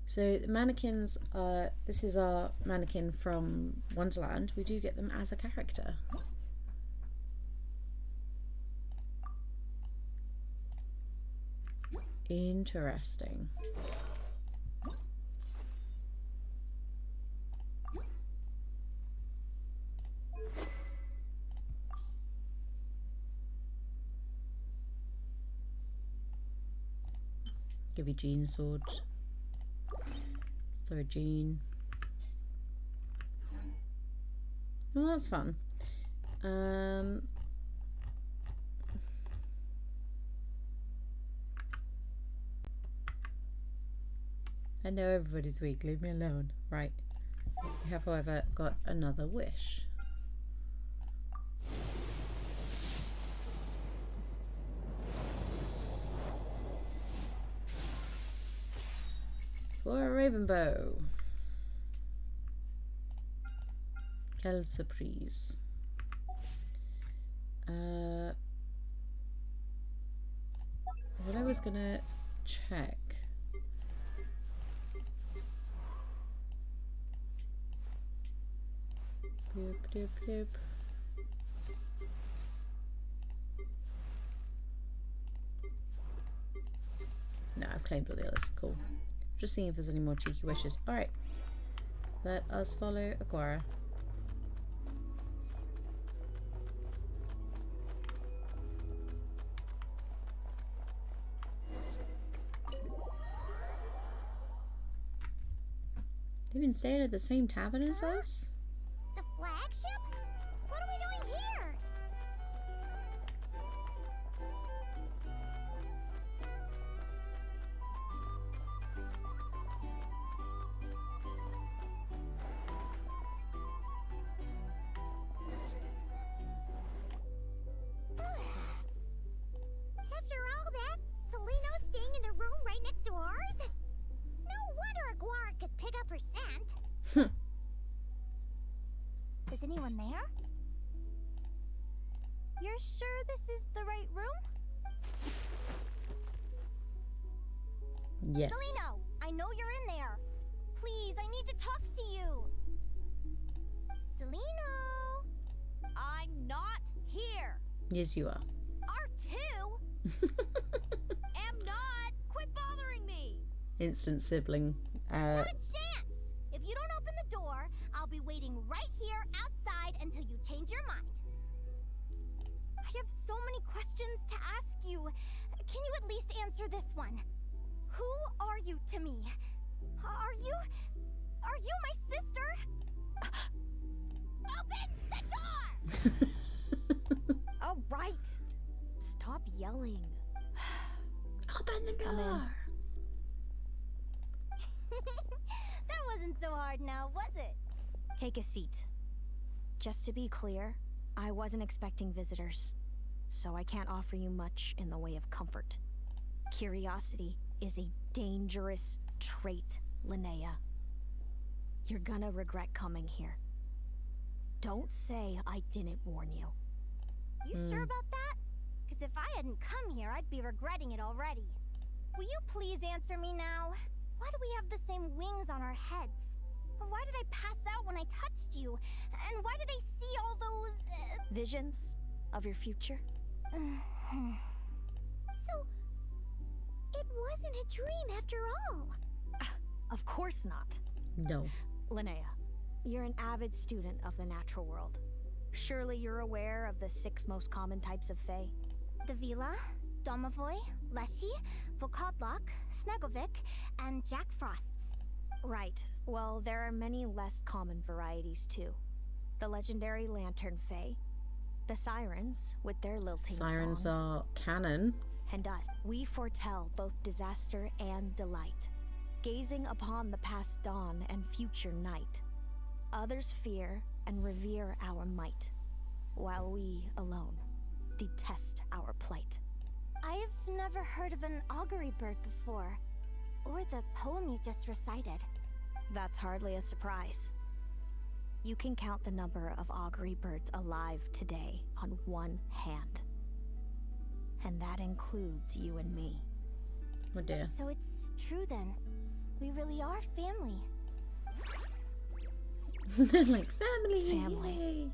So the mannequins are, this is our mannequin from Wonderland. We do get them as a character. Interesting. Give you Jean sword. Throw a Jean. Well, that's fun. I know everybody's weak, leave me alone. Right. We have, however, got another wish. For a raven bow. Quelle surprise. What I was gonna check. Bloop, bloop, bloop. No, I've claimed all the others. Cool. Just seeing if there's any more cheeky wishes. Alright. Let us follow Aguara. They've been staying at the same tavern as us? The flagship? What are we doing here? After all that, Seleno's staying in the room right next to ours? No wonder Aguara could pick up her scent. Is anyone there? You're sure this is the right room? Yes. Seleno, I know you're in there. Please, I need to talk to you. Seleno! I'm not here. Yes, you are. R2? Am not. Quit bothering me. Instant sibling. Not a chance. If you don't open the door, I'll be waiting right here outside until you change your mind. I have so many questions to ask you. Can you at least answer this one? Who are you to me? Are you my sister? Open the door! All right. Stop yelling. Open the Come in. door. That wasn't so hard now, was it? Take a seat. Just to be clear, I wasn't expecting visitors, so I can't offer you much in the way of comfort. Curiosity is a dangerous trait, Linnea. You're gonna regret coming here. Don't say I didn't warn you. You sure about that? Because if I hadn't come here, I'd be regretting it already. Will you please answer me now? Why do we have the same wings on our heads? Why did I pass out when I touched you? And why did I see all those... Visions of your future? So, it wasn't a dream after all. Of course not. No. Linnea, you're an avid student of the natural world. Surely you're aware of the 6 most common types of Fae? the Vila, Domovoy, Leshy, Volkodlok, Snegovic, and Jack Frosts. Right. Well, there are many less common varieties too. The legendary Lantern Fae, the Sirens with their lilting Sirens songs, are canon. and us. We foretell both disaster and delight, gazing upon the past dawn and future night. Others fear and revere our might, while we alone detest our plight. I've never heard of an augury bird before, or the poem you just recited. That's hardly a surprise. You can count the number of augury birds alive today on one hand. And that includes you and me. Oh dear. So it's true then. We really are family. Like family. Family. Yay.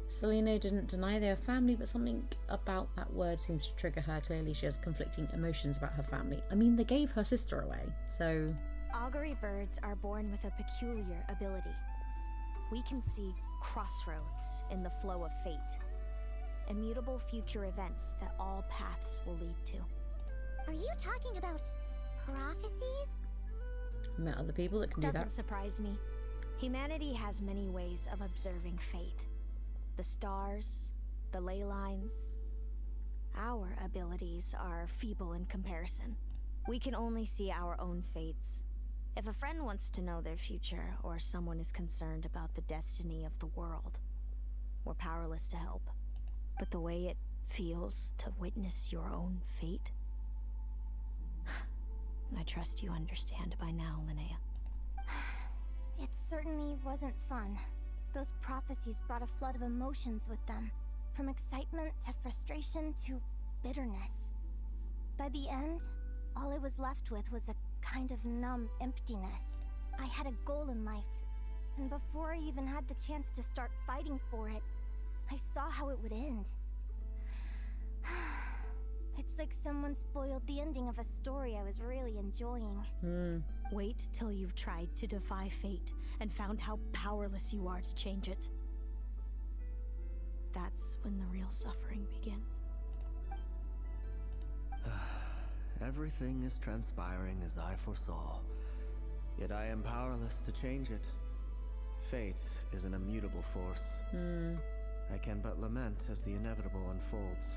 Selena didn't deny they are family, but something about that word seems to trigger her. Clearly she has conflicting emotions about her family. I mean, they gave her sister away, so... Augury birds are born with a peculiar ability. We can see crossroads in the flow of fate. Immutable future events that all paths will lead to. Are you talking about prophecies? I met other people that can do Doesn't that. surprise me. Humanity has many ways of observing fate. The stars, the ley lines. Our abilities are feeble in comparison. We can only see our own fates. If a friend wants to know their future, or someone is concerned about the destiny of the world, we're powerless to help. But the way it feels to witness your own fate, I trust you understand by now, Linnea. It certainly wasn't fun. Those prophecies brought a flood of emotions with them, from excitement to frustration to bitterness. By the end, all I was left with was a kind of numb emptiness. I had a goal in life, and before I even had the chance to start fighting for it, I saw how it would end. It's like someone spoiled the ending of a story I was really enjoying. Wait till you've tried to defy fate and found how powerless you are to change it. That's when the real suffering begins. Everything is transpiring as I foresaw, yet I am powerless to change it. Fate is an immutable force. I can but lament as the inevitable unfolds.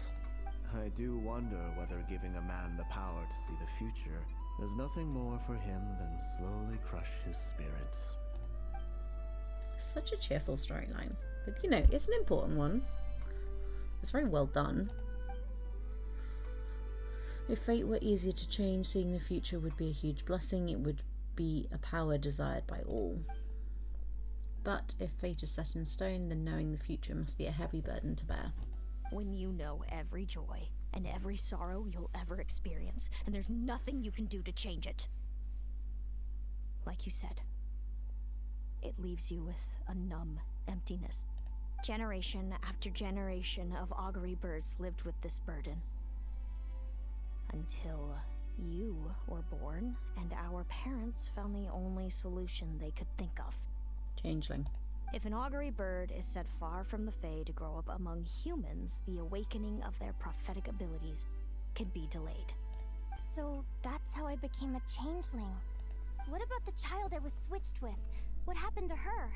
I do wonder whether giving a man the power to see the future does nothing more for him than slowly crush his spirit. Such a cheerful storyline. But you know, it's an important one. It's very well done. If fate were easier to change, seeing the future would be a huge blessing. It would be a power desired by all. But if fate is set in stone, then knowing the future must be a heavy burden to bear. When you know every joy and every sorrow you'll ever experience, and there's nothing you can do to change it. Like you said, it leaves you with a numb emptiness. Generation after generation of augury birds lived with this burden. Until you were born, and our parents found the only solution they could think of. Changeling. If an augury bird is set far from the Fae to grow up among humans, the awakening of their prophetic abilities can be delayed. So that's how I became a changeling. What about the child I was switched with? What happened to her?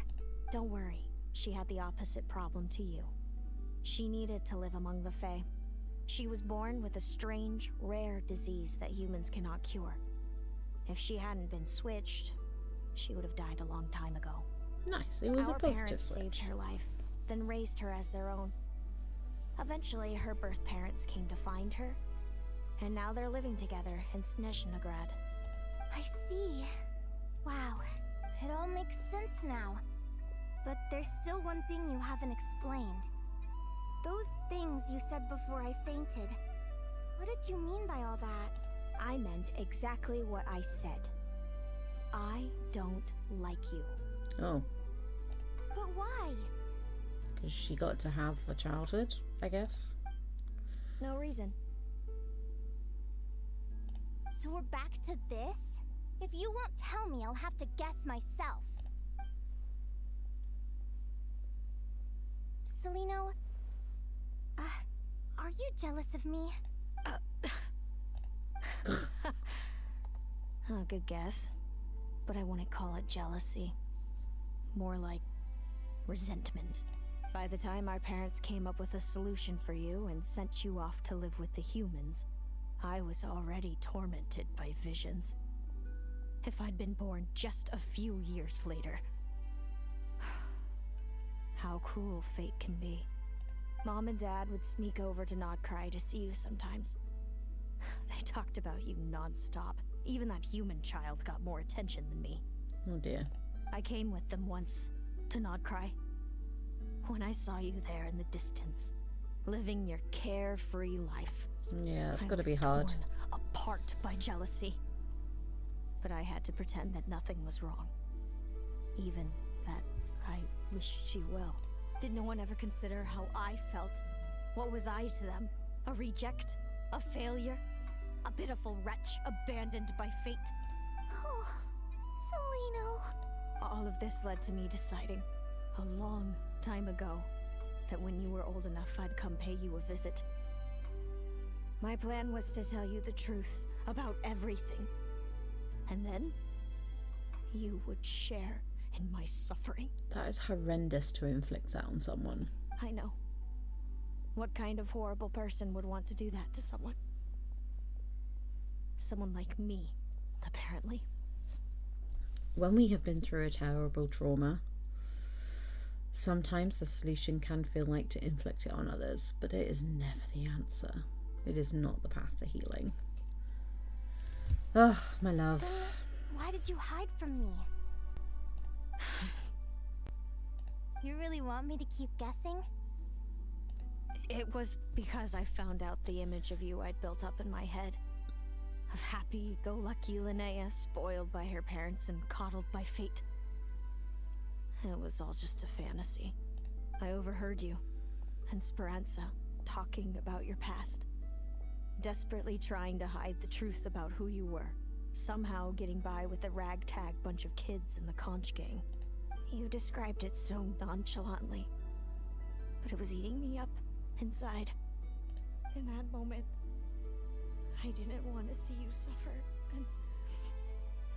Don't worry, she had the opposite problem to you. She needed to live among the Fae. She was born with a strange, rare disease that humans cannot cure. If she hadn't been switched, she would have died a long time ago. Nice, it was Our a positive parents saved switch. her life, then raised her as their own. Eventually, her birth parents came to find her, and now they're living together in Snezhnograd. I see. Wow, it all makes sense now. But there's still one thing you haven't explained. Those things you said before I fainted. What did you mean by all that? I meant exactly what I said. I don't like you. Oh, But why? because she got to have a childhood, I guess. No reason. So we're back to this? If you won't tell me, I'll have to guess myself. Celino, are you jealous of me? Good guess. But I wouldn't call it jealousy. More like resentment. By the time our parents came up with a solution for you and sent you off to live with the humans, I was already tormented by visions. If I'd been born just a few years later. How cruel fate can be. Mom and Dad would sneak over to Nod-Krai to see you sometimes. They talked about you non-stop. Even that human child got more attention than me. Oh dear. I came with them once, to Nod-Krai. When I saw you there in the distance, living your carefree life. Yeah, it's I gotta be was hard. torn apart by jealousy. But I had to pretend that nothing was wrong. Even that I wished you well. Did no one ever consider how I felt? What was I to them? A reject? A failure? A pitiful wretch abandoned by fate? Oh, Celino. All of this led to me deciding, a long time ago, that when you were old enough, I'd come pay you a visit. My plan was to tell you the truth about everything. And then, you would share in my suffering. That is horrendous to inflict that on someone. I know. What kind of horrible person would want to do that to someone? Someone like me, apparently. When we have been through a terrible trauma, sometimes the solution can feel like to inflict it on others, but it is never the answer. It is not the path to healing. Oh, my love. Then why did you hide from me? You really want me to keep guessing? It was because I found out the image of you I'd built up in my head. Of happy-go-lucky Linnea, spoiled by her parents and coddled by fate. It was all just a fantasy. I overheard you and Speranza talking about your past. Desperately trying to hide the truth about who you were. Somehow getting by with a ragtag bunch of kids in the conch gang. You described it so nonchalantly. But it was eating me up inside. In that moment, I didn't want to see you suffer, and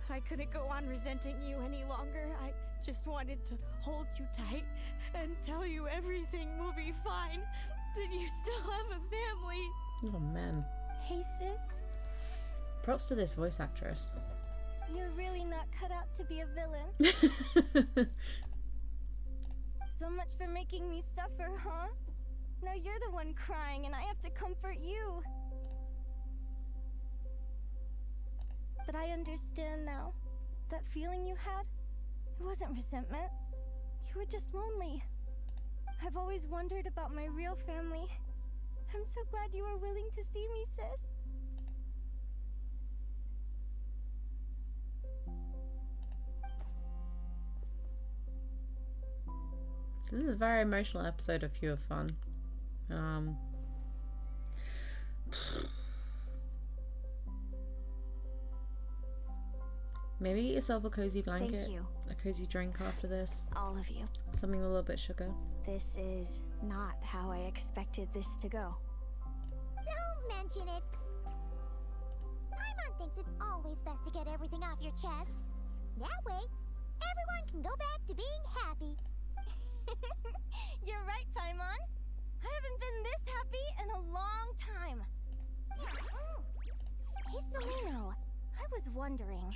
I couldn't go on resenting you any longer. I just wanted to hold you tight and tell you everything will be fine, that you still have a family. Oh, man. Hey, sis. Props to this voice actress. You're really not cut out to be a villain. So much for making me suffer, huh? Now you're the one crying and I have to comfort you. But I understand now. That feeling you had, it wasn't resentment. You were just lonely. I've always wondered about my real family. I'm so glad you were willing to see me, sis. This is a very emotional episode of HueOfFun. Maybe get yourself a cozy blanket. Thank you. A cozy drink after this. All of you. Something with a little bit of sugar. This is not how I expected this to go. Don't mention it. Paimon thinks it's always best to get everything off your chest. That way, everyone can go back to being happy. You're right, Paimon. I haven't been this happy in a long time. Hey, Celino. I was wondering,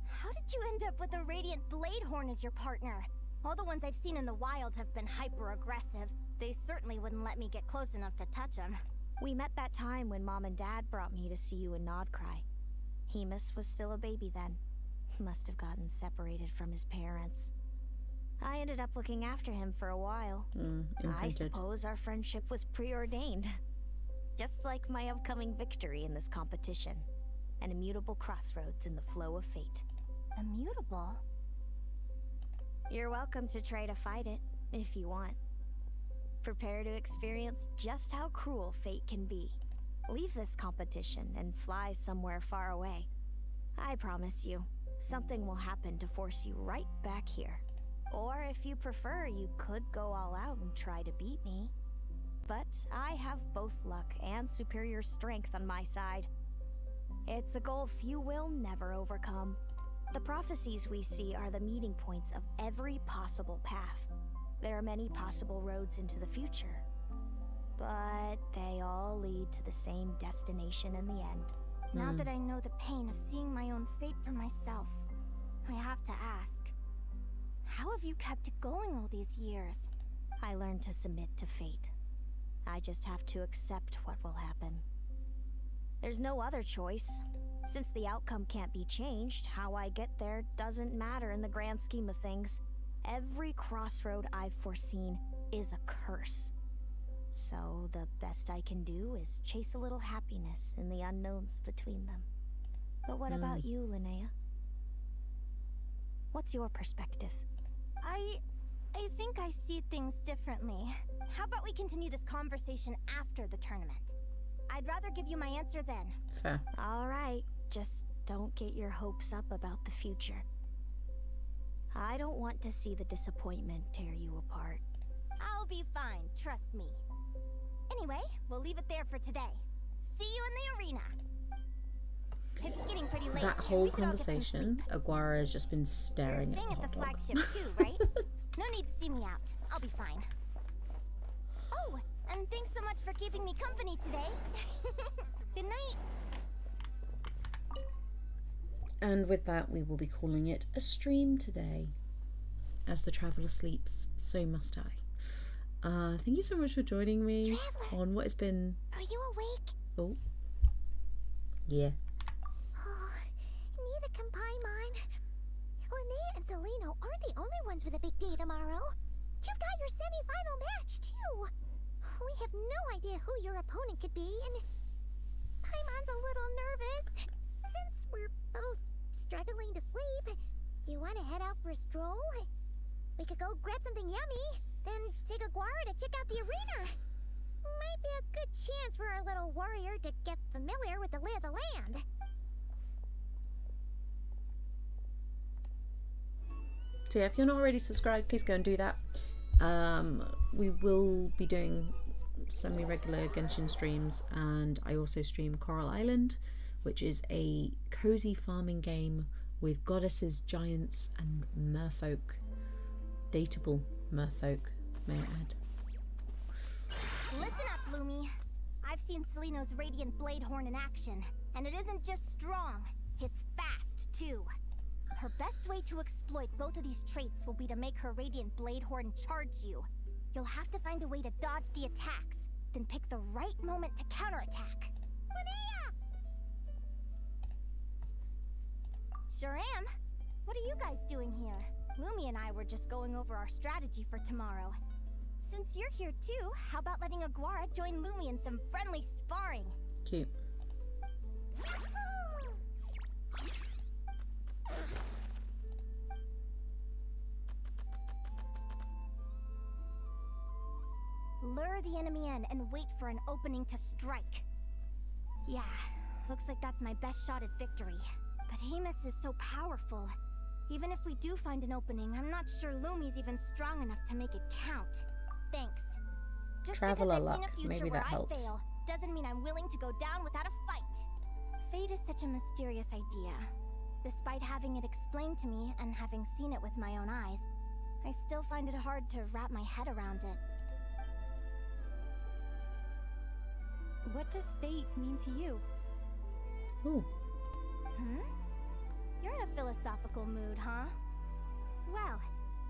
how did you end up with a Radiant Bladehorn as your partner? All the ones I've seen in the wild have been hyper-aggressive. They certainly wouldn't let me get close enough to touch them. We met that time when Mom and Dad brought me to see you in Nod-Krai. Hiisi was still a baby then. Must have gotten separated from his parents. I ended up looking after him for a while. I suppose our friendship was preordained. Just like my upcoming victory in this competition. An immutable crossroads in the flow of fate. Immutable? You're welcome to try to fight it, if you want. Prepare to experience just how cruel fate can be. Leave this competition and fly somewhere far away. I promise you, something will happen to force you right back here. Or if you prefer, you could go all out and try to beat me. But I have both luck and superior strength on my side. It's a goal few will never overcome. The prophecies we see are the meeting points of every possible path. There are many possible roads into the future, but they all lead to the same destination in the end. Now that I know the pain of seeing my own fate for myself, I have to ask, how have you kept it going all these years? I learned to submit to fate. I just have to accept what will happen. There's no other choice. Since the outcome can't be changed, how I get there doesn't matter in the grand scheme of things. Every crossroad I've foreseen is a curse. So the best I can do is chase a little happiness in the unknowns between them. But what about you, Linnea? What's your perspective? I think I see things differently. How about we continue this conversation after the tournament? I'd rather give you my answer then. Fair. All right, just don't get your hopes up about the future. I don't want to see the disappointment tear you apart. I'll be fine, trust me. Anyway, we'll leave it there for today. See you in the arena. It's getting pretty late. That whole conversation, Aguara has just been staring You're at staying the at the hot dog. flagship too, right? No need to see me out. I'll be fine. Oh, and thanks so much for keeping me company today. Good night. And with that, we will be calling it a stream today. As the traveller sleeps, so must I. Thank you so much for joining me on what has been... Are you awake? Oh. Yeah. Oh, neither can Paimon. Linnea and Zelino aren't the only ones with a big day tomorrow. You've got your semi-final match, too. We have no idea who your opponent could be, and Paimon's a little nervous. Since we're both struggling to sleep, you want to head out for a stroll? We could go grab something yummy, then take Aguara to check out the arena. Might be a good chance for our little warrior to get familiar with the lay of the land. So yeah, if you're not already subscribed, please go and do that. We will be doing semi-regular Genshin streams, and I also stream Coral Island, which is a cozy farming game with goddesses, giants, and merfolk. Dateable merfolk, may I add. Listen up, Lumi. I've seen Seleno's Radiant Blade Horn in action, and it isn't just strong, it's fast, too. Her best way to exploit both of these traits will be to make her Radiant Blade Horn charge you. You'll have to find a way to dodge the attacks, then pick the right moment to counterattack. Linnea! Sure am. What are you guys doing here? Lumi and I were just going over our strategy for tomorrow. Since you're here too, how about letting Aguara join Lumi in some friendly sparring? Cute. Lure the enemy in and wait for an opening to strike. Yeah, looks like that's my best shot at victory. But Hiisi is so powerful. Even if we do find an opening, I'm not sure Lumi's even strong enough to make it count. Thanks. Just Traveler because I've seen luck. a future Maybe where that helps. I fail, doesn't mean I'm willing to go down without a fight. Fate is such a mysterious idea. Despite having it explained to me and having seen it with my own eyes, I still find it hard to wrap my head around it. What does fate mean to you? Ooh. You're in a philosophical mood, huh? Well,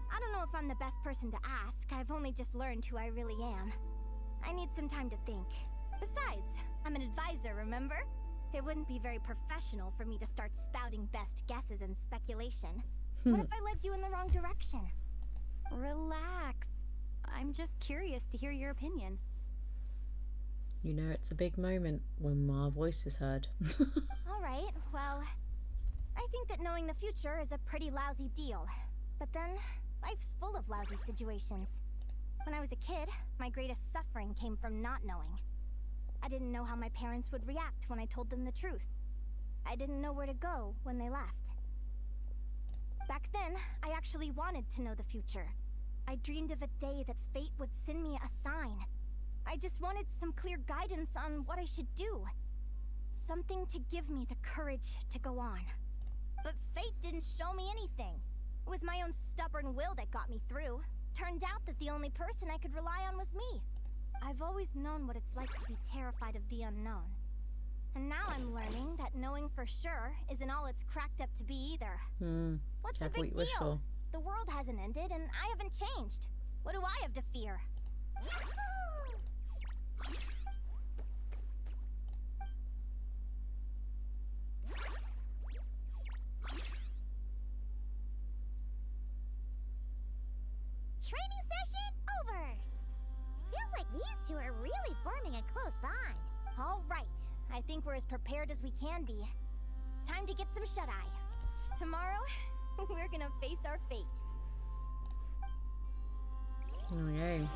I don't know if I'm the best person to ask. I've only just learned who I really am. I need some time to think. Besides, I'm an advisor, remember? It wouldn't be very professional for me to start spouting best guesses and speculation. What if I led you in the wrong direction? Relax. I'm just curious to hear your opinion. You know it's a big moment when our voice is heard. Alright, well, I think that knowing the future is a pretty lousy deal. But then, life's full of lousy situations. When I was a kid, my greatest suffering came from not knowing. I didn't know how my parents would react when I told them the truth. I didn't know where to go when they left. Back then, I actually wanted to know the future. I dreamed of a day that fate would send me a sign. I just wanted some clear guidance on what I should do. Something to give me the courage to go on. But fate didn't show me anything. It was my own stubborn will that got me through. Turned out that the only person I could rely on was me. I've always known what it's like to be terrified of the unknown. And now I'm learning that knowing for sure isn't all it's cracked up to be either. What's the big deal? The world hasn't ended and I haven't changed. What do I have to fear? Training session over! Feels like these two are really forming a close bond. All right. I think we're as prepared as we can be. Time to get some shut-eye. Tomorrow, we're gonna face our fate. Okay.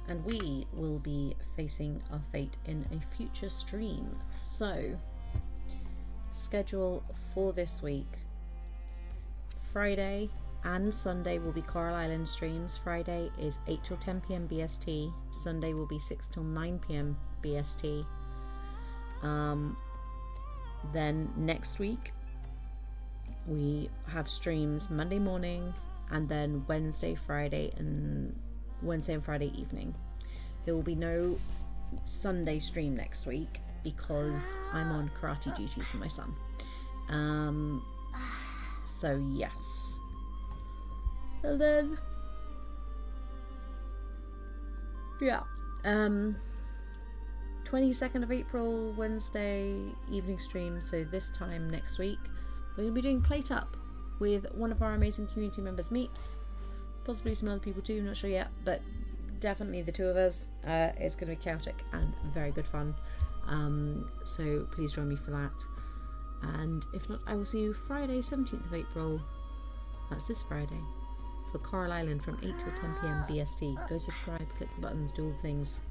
And we will be facing our fate in a future stream. So, schedule for this week. Friday and Sunday will be Coral Island streams. Friday is 8 till 10 p.m. BST. Sunday will be 6 till 9 p.m. BST. Then next week we have streams Monday morning and then Wednesday and Friday evening. There will be no Sunday stream next week because I'm on karate duties for my son. So yes. And then yeah, 22nd of April, Wednesday evening stream. So this time next week we're going to be doing Plate Up with one of our amazing community members, Meeps. Possibly some other people too, not sure yet, but definitely the two of us. It's going to be chaotic and very good fun. So please join me for that. And if not, I will see you Friday 17th of April. That's this Friday. For Coral Island from 8 till 10 p.m. BST. Go subscribe, click the buttons, do all the things.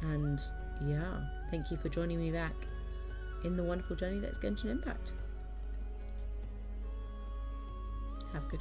And yeah, thank you for joining me back in the wonderful journey that's Genshin Impact. Have a good